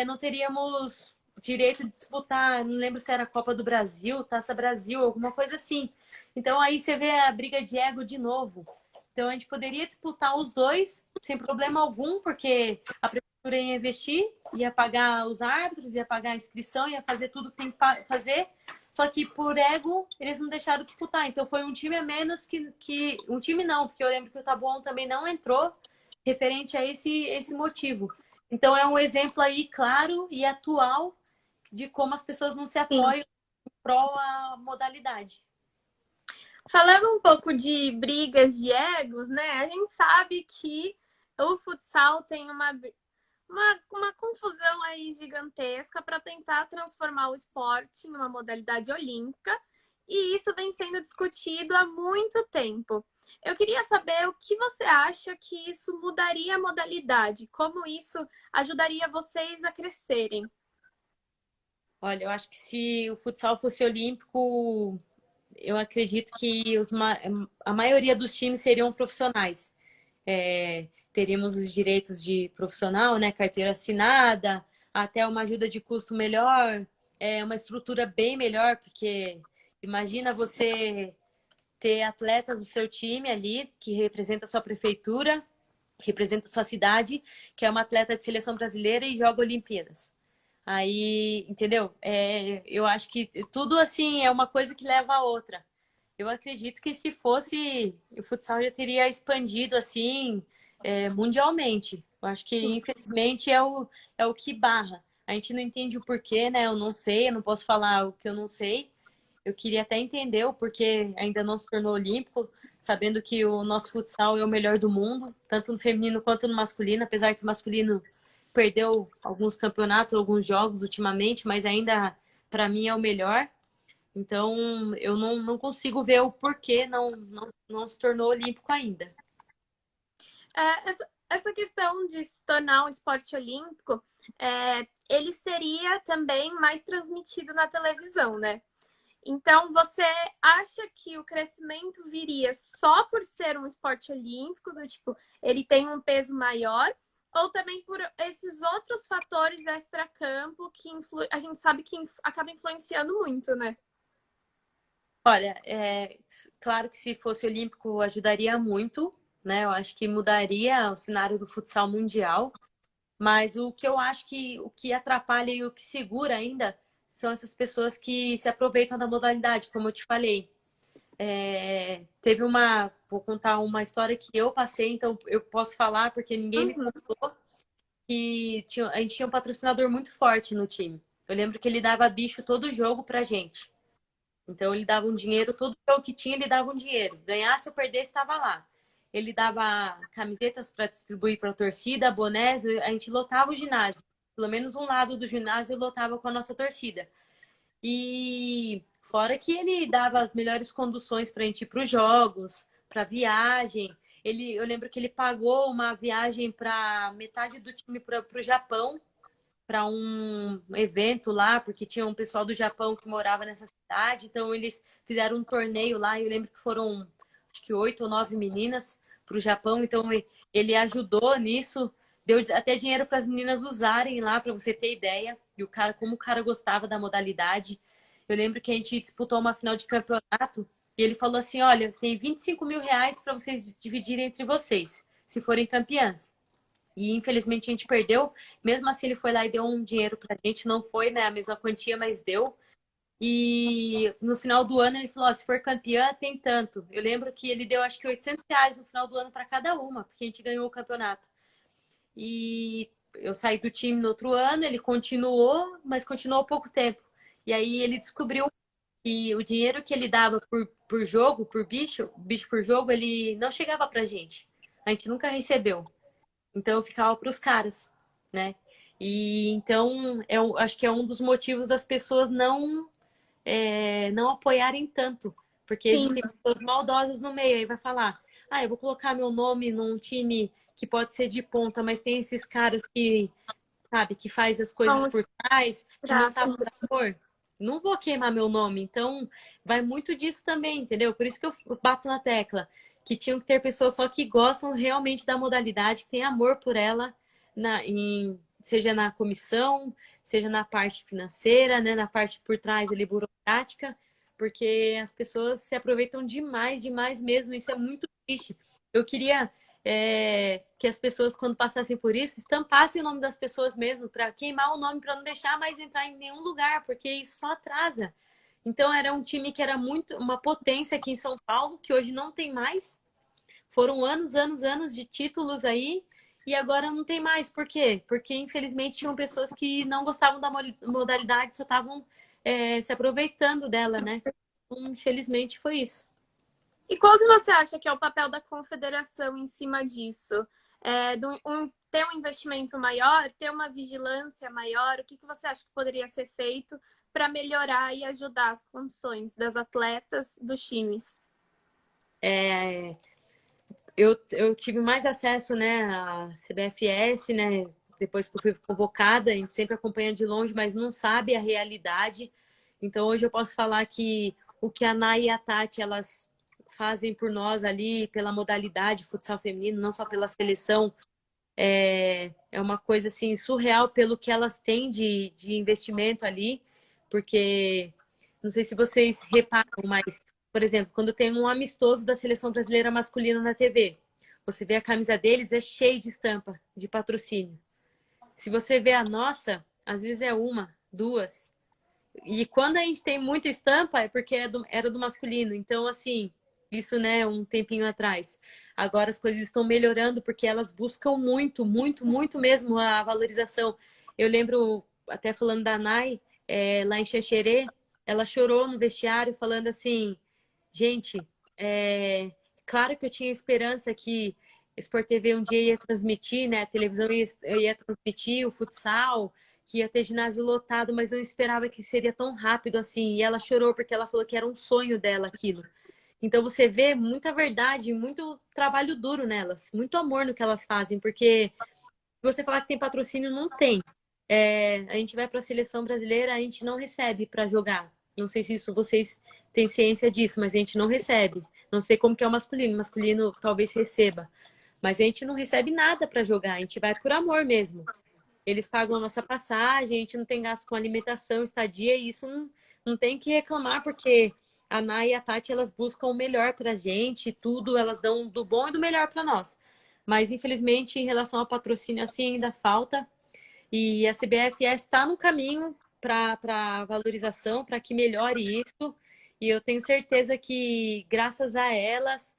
não teríamos direito de disputar, não lembro se era Copa do Brasil, Taça Brasil, alguma coisa assim. Então aí você vê a briga de ego de novo. Então a gente poderia disputar os dois sem problema algum, porque a prefeitura ia investir, ia pagar os árbitros, ia pagar a inscrição, ia fazer tudo que tem que fazer. Só que por ego, eles não deixaram disputar. Então foi um time a menos que... Um time não, porque eu lembro que o Taboão também não entrou referente a esse motivo. Então é um exemplo aí claro e atual de como as pessoas não se Sim. apoiam em prol a modalidade. Falando um pouco de brigas de egos, né? A gente sabe que o futsal tem uma confusão aí gigantesca para tentar transformar o esporte em uma modalidade olímpica, e isso vem sendo discutido há muito tempo. Eu queria saber o que você acha que isso mudaria a modalidade, como isso ajudaria vocês a crescerem. Olha, eu acho que se o futsal fosse olímpico, eu acredito que a maioria dos times seriam profissionais. Teríamos os direitos de profissional, né? Carteira assinada, até uma ajuda de custo melhor, uma estrutura bem melhor, porque imagina você ter atletas do seu time ali, que representa a sua prefeitura, representa a sua cidade, que é uma atleta de seleção brasileira e joga Olimpíadas. Aí, entendeu? Eu acho que tudo assim é uma coisa que leva a outra. eu acredito que se fosse, o futsal já teria expandido assim, mundialmente. Eu acho que, infelizmente, é o que barra. A gente não entende o porquê, né? Eu não sei, eu não posso falar o que eu não sei. Eu queria até entender o porquê ainda não se tornou olímpico, sabendo que o nosso futsal é o melhor do mundo, tanto no feminino quanto no masculino, apesar que o masculino perdeu alguns campeonatos, alguns jogos ultimamente, mas ainda, para mim, é o melhor. Então, eu não consigo ver o porquê não se tornou olímpico ainda. Essa questão de se tornar um esporte olímpico, ele seria também mais transmitido na televisão, né? Então, você acha que o crescimento viria só por ser um esporte olímpico, do tipo, ele tem um peso maior, ou também por esses outros fatores extra-campo que a gente sabe que acaba influenciando muito, né? Olha, claro que se fosse olímpico ajudaria muito, né? Eu acho que mudaria o cenário do futsal mundial. Mas o que eu acho que o que atrapalha e o que segura ainda são essas pessoas que se aproveitam da modalidade, como eu te falei. Vou contar uma história que eu passei, então eu posso falar porque ninguém me Uhum. contou que a gente tinha um patrocinador muito forte no time. Eu lembro que ele dava bicho todo jogo pra gente. Então ele dava um dinheiro, todo jogo que tinha, ele dava um dinheiro. Ganhasse ou perdesse, estava lá. Ele dava camisetas para distribuir para a torcida, bonés, a gente lotava o ginásio. Pelo menos um lado do ginásio lotava com a nossa torcida. E fora que ele dava as melhores conduções para a gente ir para os jogos, para viagem. Eu lembro que ele pagou uma viagem para metade do time para o Japão, para um evento lá, porque tinha um pessoal do Japão que morava nessa cidade, então eles fizeram um torneio lá, e eu lembro que foram acho que 8 ou 9 meninas para o Japão, então ele ajudou nisso, deu até dinheiro para as meninas usarem lá, para você ter ideia, e como o cara gostava da modalidade. Eu lembro que a gente disputou uma final de campeonato e ele falou assim: olha, tem 25 mil reais para vocês dividirem entre vocês, se forem campeãs. E infelizmente a gente perdeu. Mesmo assim, ele foi lá e deu um dinheiro pra gente. Não foi, né, a mesma quantia, mas deu. E no final do ano ele falou: ó, se for campeã, tem tanto. Eu lembro que ele deu acho que 800 reais no final do ano para cada uma, porque a gente ganhou o campeonato. E eu saí do time no outro ano, ele continuou, mas continuou pouco tempo. E aí ele descobriu que o dinheiro que ele dava por jogo, por bicho por jogo, ele não chegava pra gente. A gente nunca recebeu. Então ficava para os caras, né? E então eu acho que é um dos motivos das pessoas não apoiarem tanto, porque Sim. existem pessoas maldosas no meio. Aí vai falar, eu vou colocar meu nome num time que pode ser de ponta, mas tem esses caras que, sabe, que faz as coisas Vamos por trás, que não tá assim. por amor. Não vou queimar meu nome. Então, vai muito disso também, entendeu? Por isso que eu bato na tecla que tinham que ter pessoas só que gostam realmente da modalidade, que tem amor por ela, seja na comissão, seja na parte financeira, né, na parte por trás ali burocrática, porque as pessoas se aproveitam demais, demais mesmo. Isso é muito triste. Eu queria que as pessoas, quando passassem por isso, estampassem o nome das pessoas mesmo, para queimar o nome, para não deixar mais entrar em nenhum lugar, porque isso só atrasa. Então era um time que era muito uma potência aqui em São Paulo, que hoje não tem mais. Foram anos, anos, anos de títulos aí e agora não tem mais. Por quê? Porque infelizmente tinham pessoas que não gostavam da modalidade, só estavam se aproveitando dela, né? Então, infelizmente foi isso. E qual que você acha que é o papel da confederação em cima disso? Ter um investimento maior, ter uma vigilância maior? O que você acha que poderia ser feito para melhorar e ajudar as condições das atletas dos times? É, eu tive mais acesso, né, à CBFS, né, depois que eu fui convocada, a gente sempre acompanha de longe, mas não sabe a realidade. Então hoje eu posso falar que o que a Nay e a Tati, elas fazem por nós ali, pela modalidade futsal feminino, não só pela seleção, é uma coisa assim surreal pelo que elas têm de investimento ali, porque não sei se vocês reparam, mas, por exemplo, quando tem um amistoso da seleção brasileira masculina na TV, você vê a camisa deles, é cheio de estampa de patrocínio. Se você vê a nossa, às vezes é uma, duas. E quando a gente tem muita estampa, é porque era do masculino. Então, assim, isso, né, um tempinho atrás. Agora as coisas estão melhorando porque elas buscam muito, muito, muito mesmo a valorização. Eu lembro, até falando da Nai, lá em Xanxerê, ela chorou no vestiário falando assim, gente, claro que eu tinha esperança que Sport TV um dia ia transmitir, né? A televisão ia transmitir o futsal, que ia ter ginásio lotado, mas eu não esperava que seria tão rápido assim. E ela chorou porque ela falou que era um sonho dela aquilo. Então você vê muita verdade, muito trabalho duro nelas, muito amor no que elas fazem, porque se você falar que tem patrocínio, não tem. A gente vai para a seleção brasileira, a gente não recebe para jogar. Não sei se isso vocês têm ciência disso, mas a gente não recebe. Não sei como que é o masculino. O masculino talvez receba. Mas a gente não recebe nada para jogar. A gente vai por amor mesmo. Eles pagam a nossa passagem, a gente não tem gasto com alimentação, estadia, e isso não tem que reclamar, porque a Nay e a Tati, elas buscam o melhor pra gente, tudo, elas dão do bom e do melhor para nós. Mas, infelizmente, em relação ao patrocínio, assim, ainda falta. E a CBFS está no caminho para valorização, para que melhore isso. E eu tenho certeza que, graças a elas,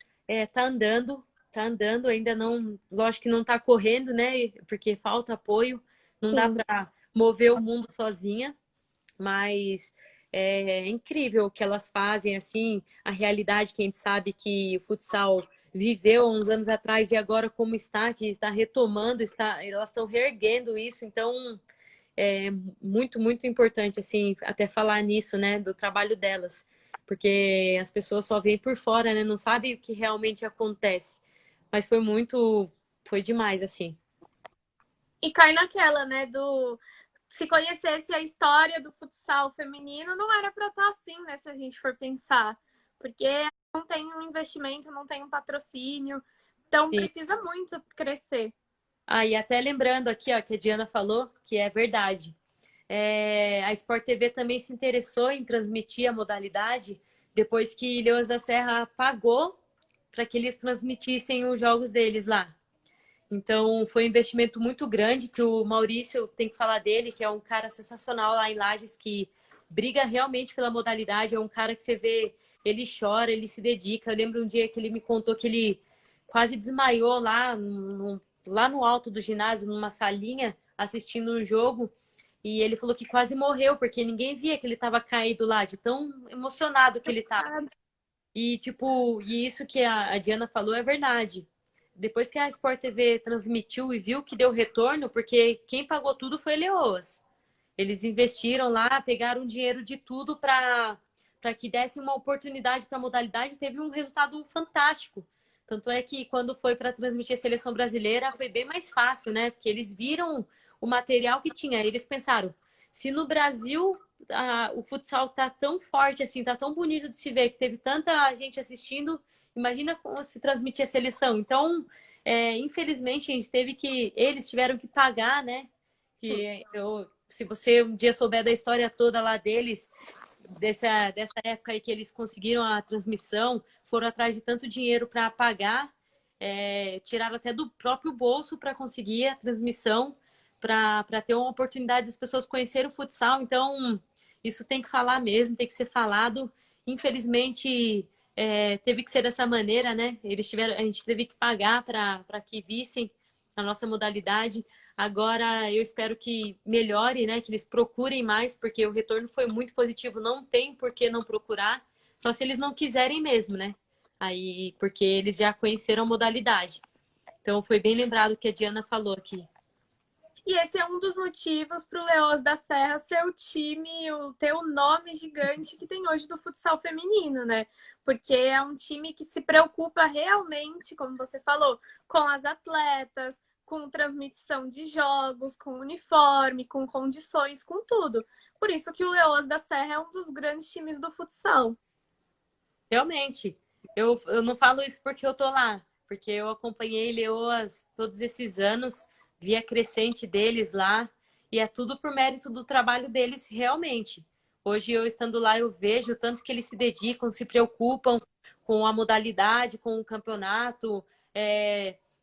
tá andando, ainda não, lógico que não está correndo, né? Porque falta apoio, não dá Sim. para mover o mundo sozinha, mas é incrível o que elas fazem, assim, a realidade que a gente sabe que o futsal viveu uns anos atrás e agora como está, que está retomando, elas estão reerguendo isso, então é muito, muito importante, assim, até falar nisso, né, do trabalho delas, porque as pessoas só veem por fora, né, não sabem o que realmente acontece, mas foi demais, assim. E cai naquela, né, do se conhecesse a história do futsal feminino, não era para estar assim, né, se a gente for pensar. Porque não tem um investimento, não tem um patrocínio, então Sim. precisa muito crescer. Ah, e até lembrando aqui, ó, que a Diana falou, que é verdade. A Sport TV também se interessou em transmitir a modalidade depois que Leões da Serra pagou para que eles transmitissem os jogos deles lá. Então, foi um investimento muito grande que o Maurício tem que falar dele, que é um cara sensacional lá em Lages, que briga realmente pela modalidade. É um cara que você vê, ele chora, ele se dedica. Eu lembro um dia que ele me contou que ele quase desmaiou lá no alto do ginásio, numa salinha, assistindo um jogo. E ele falou que quase morreu, porque ninguém via que ele estava caído lá, de tão emocionado que ele estava. E, tipo, e isso que a Diana falou é verdade. Depois que a Sport TV transmitiu e viu que deu retorno, porque quem pagou tudo foi Leoas. Eles investiram lá, pegaram dinheiro de tudo para que desse uma oportunidade para a modalidade, teve um resultado fantástico. Tanto é que quando foi para transmitir a seleção brasileira, foi bem mais fácil, né? Porque eles viram o material que tinha. Eles pensaram, se no Brasil o futsal tá tão forte assim, tá tão bonito de se ver, que teve tanta gente assistindo, imagina como se transmitir a seleção. Então, infelizmente, eles tiveram que pagar, né? Se você um dia souber da história toda lá deles, dessa época aí que eles conseguiram a transmissão, foram atrás de tanto dinheiro para pagar, tiraram até do próprio bolso para conseguir a transmissão, para ter uma oportunidade das pessoas conhecerem o futsal. Então, isso tem que falar mesmo, tem que ser falado. Infelizmente, teve que ser dessa maneira, né? A gente teve que pagar para que vissem a nossa modalidade. Agora eu espero que melhore, né? Que eles procurem mais, porque o retorno foi muito positivo. Não tem por que não procurar, só se eles não quiserem mesmo, né? Aí, porque eles já conheceram a modalidade. Então foi bem lembrado o que a Diana falou aqui. E esse é um dos motivos para o Leões da Serra ser o time, ter o nome gigante que tem hoje do futsal feminino, né? Porque é um time que se preocupa realmente, como você falou, com as atletas, com transmissão de jogos, com uniforme, com condições, com tudo. Por isso que o Leões da Serra é um dos grandes times do futsal. Realmente, eu não falo isso porque eu tô lá, porque eu acompanhei Leoas todos esses anos, vi a crescente deles lá, e é tudo por mérito do trabalho deles realmente. Hoje eu estando lá, eu vejo o tanto que eles se dedicam, se preocupam com a modalidade, com o campeonato.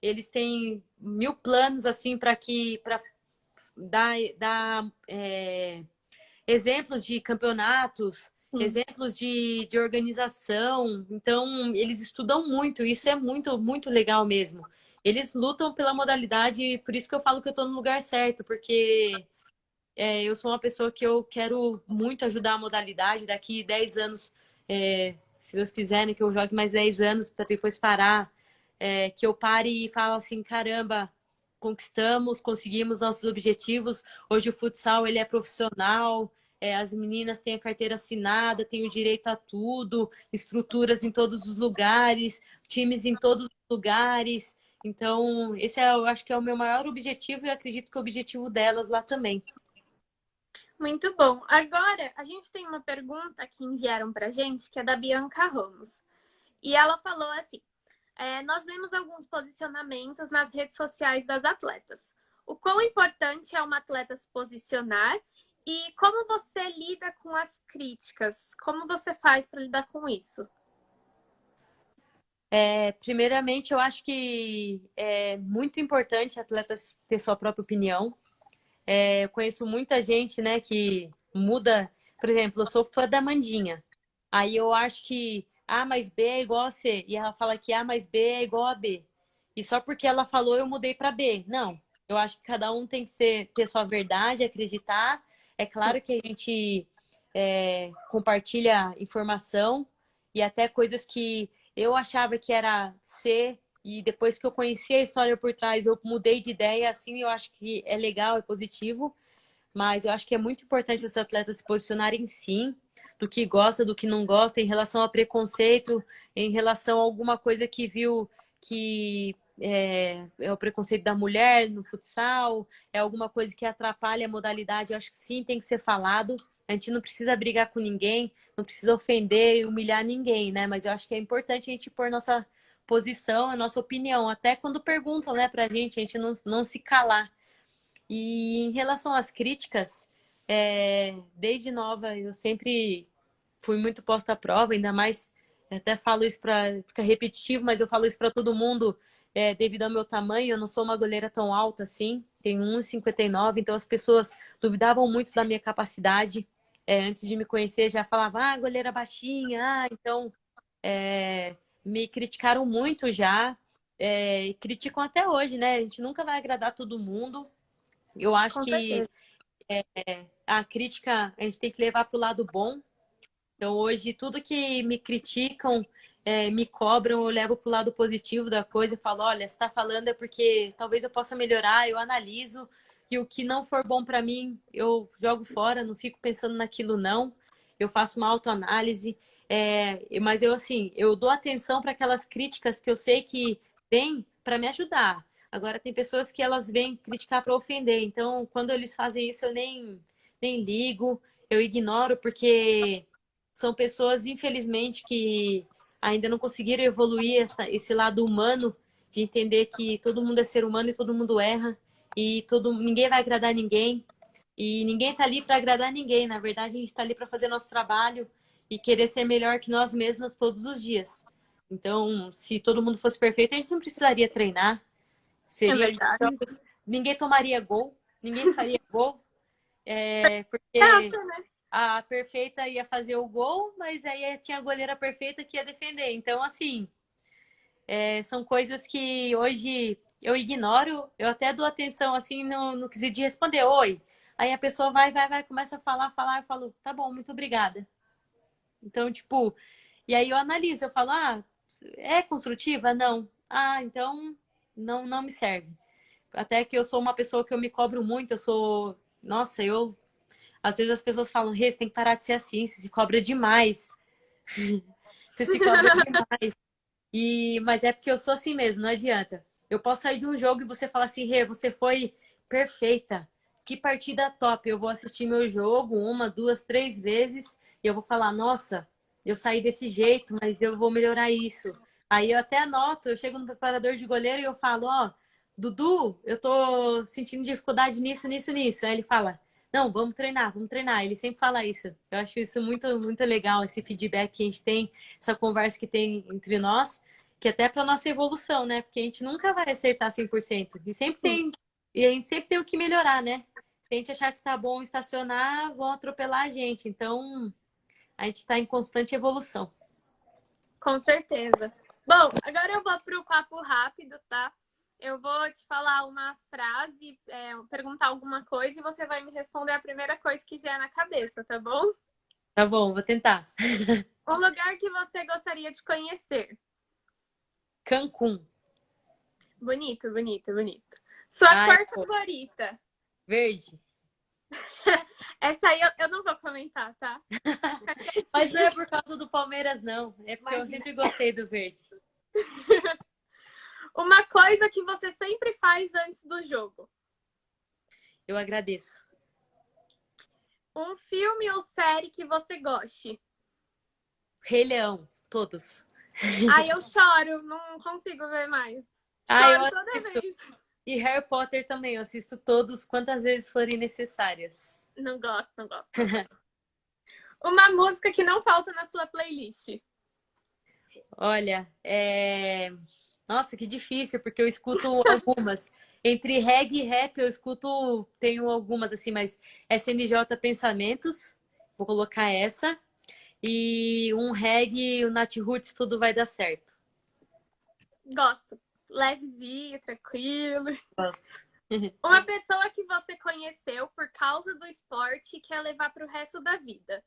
Eles têm mil planos assim para dar exemplos de campeonatos, Sim. exemplos de organização. Então, eles estudam muito, isso é muito, muito legal mesmo. Eles lutam pela modalidade, por isso que eu falo que eu estou no lugar certo, porque eu sou uma pessoa que eu quero muito ajudar a modalidade. Daqui 10 anos, se Deus quiser, né, que eu jogue mais 10 anos para depois parar, que eu pare e falo assim, caramba, conquistamos, conseguimos nossos objetivos. Hoje o futsal ele é profissional, as meninas têm a carteira assinada, têm o direito a tudo, estruturas em todos os lugares, times em todos os lugares. Então, esse eu acho que é o meu maior objetivo e acredito que é o objetivo delas lá também. Muito bom. Agora, a gente tem uma pergunta que enviaram pra gente, que é da Bianca Ramos. E ela falou assim: nós vemos alguns posicionamentos nas redes sociais das atletas. O quão importante é uma atleta se posicionar e como você lida com as críticas? Como você faz para lidar com isso? Primeiramente, eu acho que é muito importante atletas ter sua própria opinião. Eu conheço muita gente, né, que muda. Por exemplo, eu sou fã da Mandinha. Aí eu acho que A mais B é igual a C. E ela fala que A mais B é igual a B. E só porque ela falou, eu mudei para B. Não. Eu acho que cada um tem que ter sua verdade, acreditar. É claro que a gente compartilha informação e até coisas que eu achava que era C. E depois que eu conheci a história por trás, eu mudei de ideia. Assim, eu acho que é legal, é positivo. Mas eu acho que é muito importante os atletas se posicionarem sim, do que gosta, do que não gosta, em relação a preconceito, em relação a alguma coisa que viu que é o preconceito da mulher no futsal, é alguma coisa que atrapalha a modalidade. Eu acho que sim, tem que ser falado. A gente não precisa brigar com ninguém, não precisa ofender e humilhar ninguém, né? Mas eu acho que é importante a gente pôr nossa posição, a nossa opinião, até quando perguntam, né, pra gente, a gente não se calar. E em relação às críticas, desde nova eu sempre fui muito posta à prova, ainda mais, eu até falo isso para ficar repetitivo, mas eu falo isso para todo mundo, devido ao meu tamanho, eu não sou uma goleira tão alta assim, tenho 1,59, então as pessoas duvidavam muito da minha capacidade. Antes de me conhecer, já falavam, ah, goleira baixinha, então me criticaram muito já, e criticam até hoje, né? A gente nunca vai agradar todo mundo. Eu acho Com que certeza. a crítica a gente tem que levar para o lado bom. Então, hoje, tudo que me criticam, me cobram, eu levo para o lado positivo da coisa e falo: olha, você está falando é porque talvez eu possa melhorar, eu analiso. E o que não for bom para mim, eu jogo fora, não fico pensando naquilo, não. Eu faço uma autoanálise. Mas eu, assim, eu dou atenção para aquelas críticas que eu sei que vêm para me ajudar. Agora, tem pessoas que elas vêm criticar para ofender. Então, quando eles fazem isso, eu nem ligo, eu ignoro, porque são pessoas, infelizmente, que ainda não conseguiram evoluir esse lado humano de entender que todo mundo é ser humano e todo mundo erra e ninguém vai agradar ninguém e ninguém tá ali para agradar ninguém. Na verdade, a gente está ali para fazer nosso trabalho e querer ser melhor que nós mesmas todos os dias. Então, se todo mundo fosse perfeito, a gente não precisaria treinar. É Seria verdade. ninguém tomaria gol, ninguém faria gol, porque Passa, né? a perfeita ia fazer o gol, mas aí tinha a goleira perfeita que ia defender. Então, assim, são coisas que hoje eu ignoro, eu até dou atenção, assim, no quesito de responder oi. Aí a pessoa vai, começa a falar, eu falo, tá bom, muito obrigada. Então, tipo, e aí eu analiso, eu falo, ah, é construtiva? Não. Ah, então não me serve. Até que eu sou uma pessoa que eu me cobro muito, eu sou. Nossa, às vezes as pessoas falam, Rê, você tem que parar de ser assim, você se cobra demais. Você se cobra demais. Mas é porque eu sou assim mesmo, não adianta. Eu posso sair de um jogo e você falar assim, Rê, você foi perfeita. Que partida top. Eu vou assistir meu jogo uma, duas, três vezes e eu vou falar, nossa, eu saí desse jeito, mas eu vou melhorar isso. Aí eu até anoto, eu chego no preparador de goleiro e eu falo, ó, Dudu, eu tô sentindo dificuldade nisso, nisso, nisso. Aí ele fala, não, vamos treinar, vamos treinar. Ele sempre fala isso. Eu acho isso muito, muito legal, esse feedback que a gente tem, essa conversa que tem entre nós, que até para nossa evolução, né? Porque a gente nunca vai acertar 100%. E sempre tem, e a gente sempre tem o que melhorar, né? Se a gente achar que tá bom estacionar, vão atropelar a gente. Então, a gente está em constante evolução. Com certeza. Bom, agora eu vou para o papo rápido, tá? Eu vou te falar uma frase, perguntar alguma coisa e você vai me responder a primeira coisa que vier na cabeça, tá bom? Tá bom, vou tentar. Um lugar que você gostaria de conhecer. Cancún. Bonito, bonito, bonito. Sua Ai, cor pô, favorita. verde. Essa aí eu não vou comentar, tá? Fica Mas não é quietinho. por causa do Palmeiras, não. É porque eu Imagina. sempre gostei do verde. Uma coisa que você sempre faz antes do jogo. Eu agradeço. Um filme ou série que você goste. Rei Leão, todos. Ai, eu choro, não consigo ver mais. Ah, eu Choro toda assisto. vez. E Harry Potter também, eu assisto todos quantas vezes forem necessárias. Não gosto, não gosto, não gosto. Uma música que não falta na sua playlist. Olha, nossa, que difícil, porque eu escuto algumas. Entre reggae e rap, eu escuto, tenho algumas assim, mas SNJ Pensamentos, vou colocar essa. E um reggae, o Nat Roots, tudo vai dar certo. Gosto. Levezinho, tranquilo. Gosto. Uma pessoa que você conheceu por causa do esporte e quer levar para o resto da vida.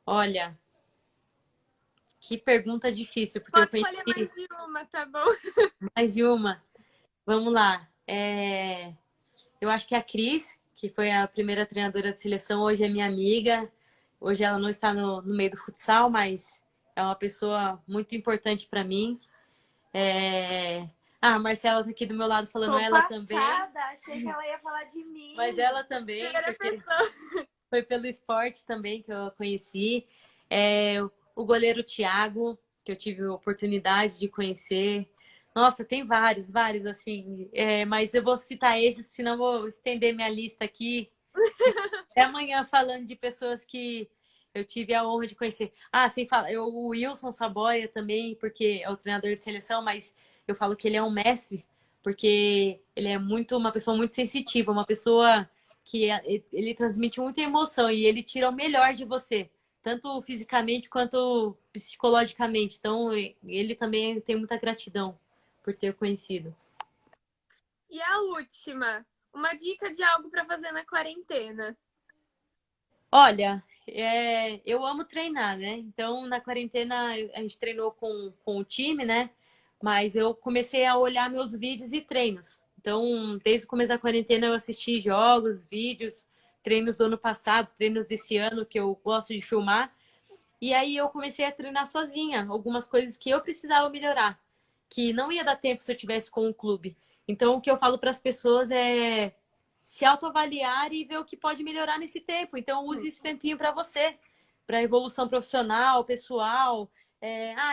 Olha, que pergunta difícil, porque eu Pode escolher mais conheci de uma, tá bom? mais de uma. Vamos lá. Eu acho que a Cris, que foi a primeira treinadora de seleção, hoje é minha amiga. Hoje ela não está no meio do futsal, mas é uma pessoa muito importante para mim. A Marcela tá aqui do meu lado falando Tô ela passada, também. achei que ela ia falar de mim. Mas ela também, Primeira porque pessoa. foi pelo esporte também que eu a conheci. O goleiro Thiago, que eu tive a oportunidade de conhecer. Nossa, tem vários, vários, assim. Mas eu vou citar esses, senão eu vou estender minha lista aqui. Até amanhã falando de pessoas que eu tive a honra de conhecer. Ah, sem falar, o Wilson Saboia também, porque é o treinador de seleção, mas eu falo que ele é um mestre, porque ele é uma pessoa muito sensitiva, uma pessoa que ele transmite muita emoção e ele tira o melhor de você, tanto fisicamente quanto psicologicamente. Então, ele também tem muita gratidão por ter conhecido. E a última, uma dica de algo para fazer na quarentena. Olha, eu amo treinar, né? Então, na quarentena, a gente treinou com o time, né? Mas eu comecei a olhar meus vídeos e treinos. Então, desde o começo da quarentena, eu assisti jogos, vídeos, treinos do ano passado, treinos desse ano, que eu gosto de filmar. E aí eu comecei a treinar sozinha, algumas coisas que eu precisava melhorar, que não ia dar tempo se eu tivesse com o clube. Então, o que eu falo para as pessoas é se autoavaliar e ver o que pode melhorar nesse tempo. Então, use esse tempinho para você, para evolução profissional, pessoal.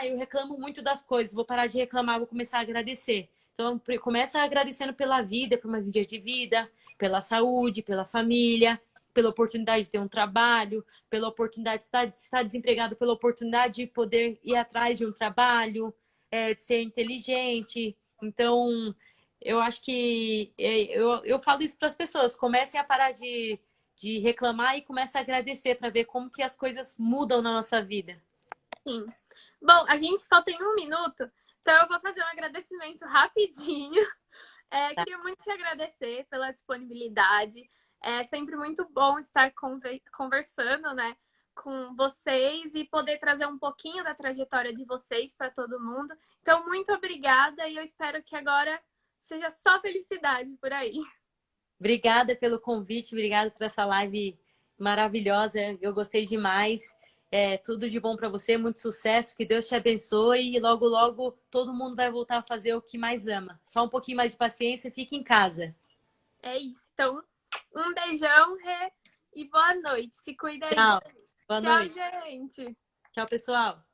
Eu reclamo muito das coisas, vou parar de reclamar, vou começar a agradecer. Então, começa agradecendo pela vida, por mais dias de vida, pela saúde, pela família, pela oportunidade de ter um trabalho, pela oportunidade de estar desempregado, pela oportunidade de poder ir atrás de um trabalho, de ser inteligente. Então, eu acho que eu falo isso para as pessoas. Comecem a parar de reclamar e comecem a agradecer para ver como que as coisas mudam na nossa vida. Sim. Bom, a gente só tem um minuto, então eu vou fazer um agradecimento rapidinho. Queria muito te agradecer pela disponibilidade. É sempre muito bom estar conversando, né, com vocês e poder trazer um pouquinho da trajetória de vocês para todo mundo. Então, muito obrigada e eu espero que agora seja só felicidade por aí. Obrigada pelo convite, obrigada por essa live maravilhosa. Eu gostei demais. Tudo de bom para você, muito sucesso, que Deus te abençoe e logo, logo todo mundo vai voltar a fazer o que mais ama. Só um pouquinho mais de paciência, fique em casa. É isso. Então, um beijão, Rê, e boa noite. Se cuida aí. Tchau. Boa Tchau, noite. gente. Tchau, pessoal.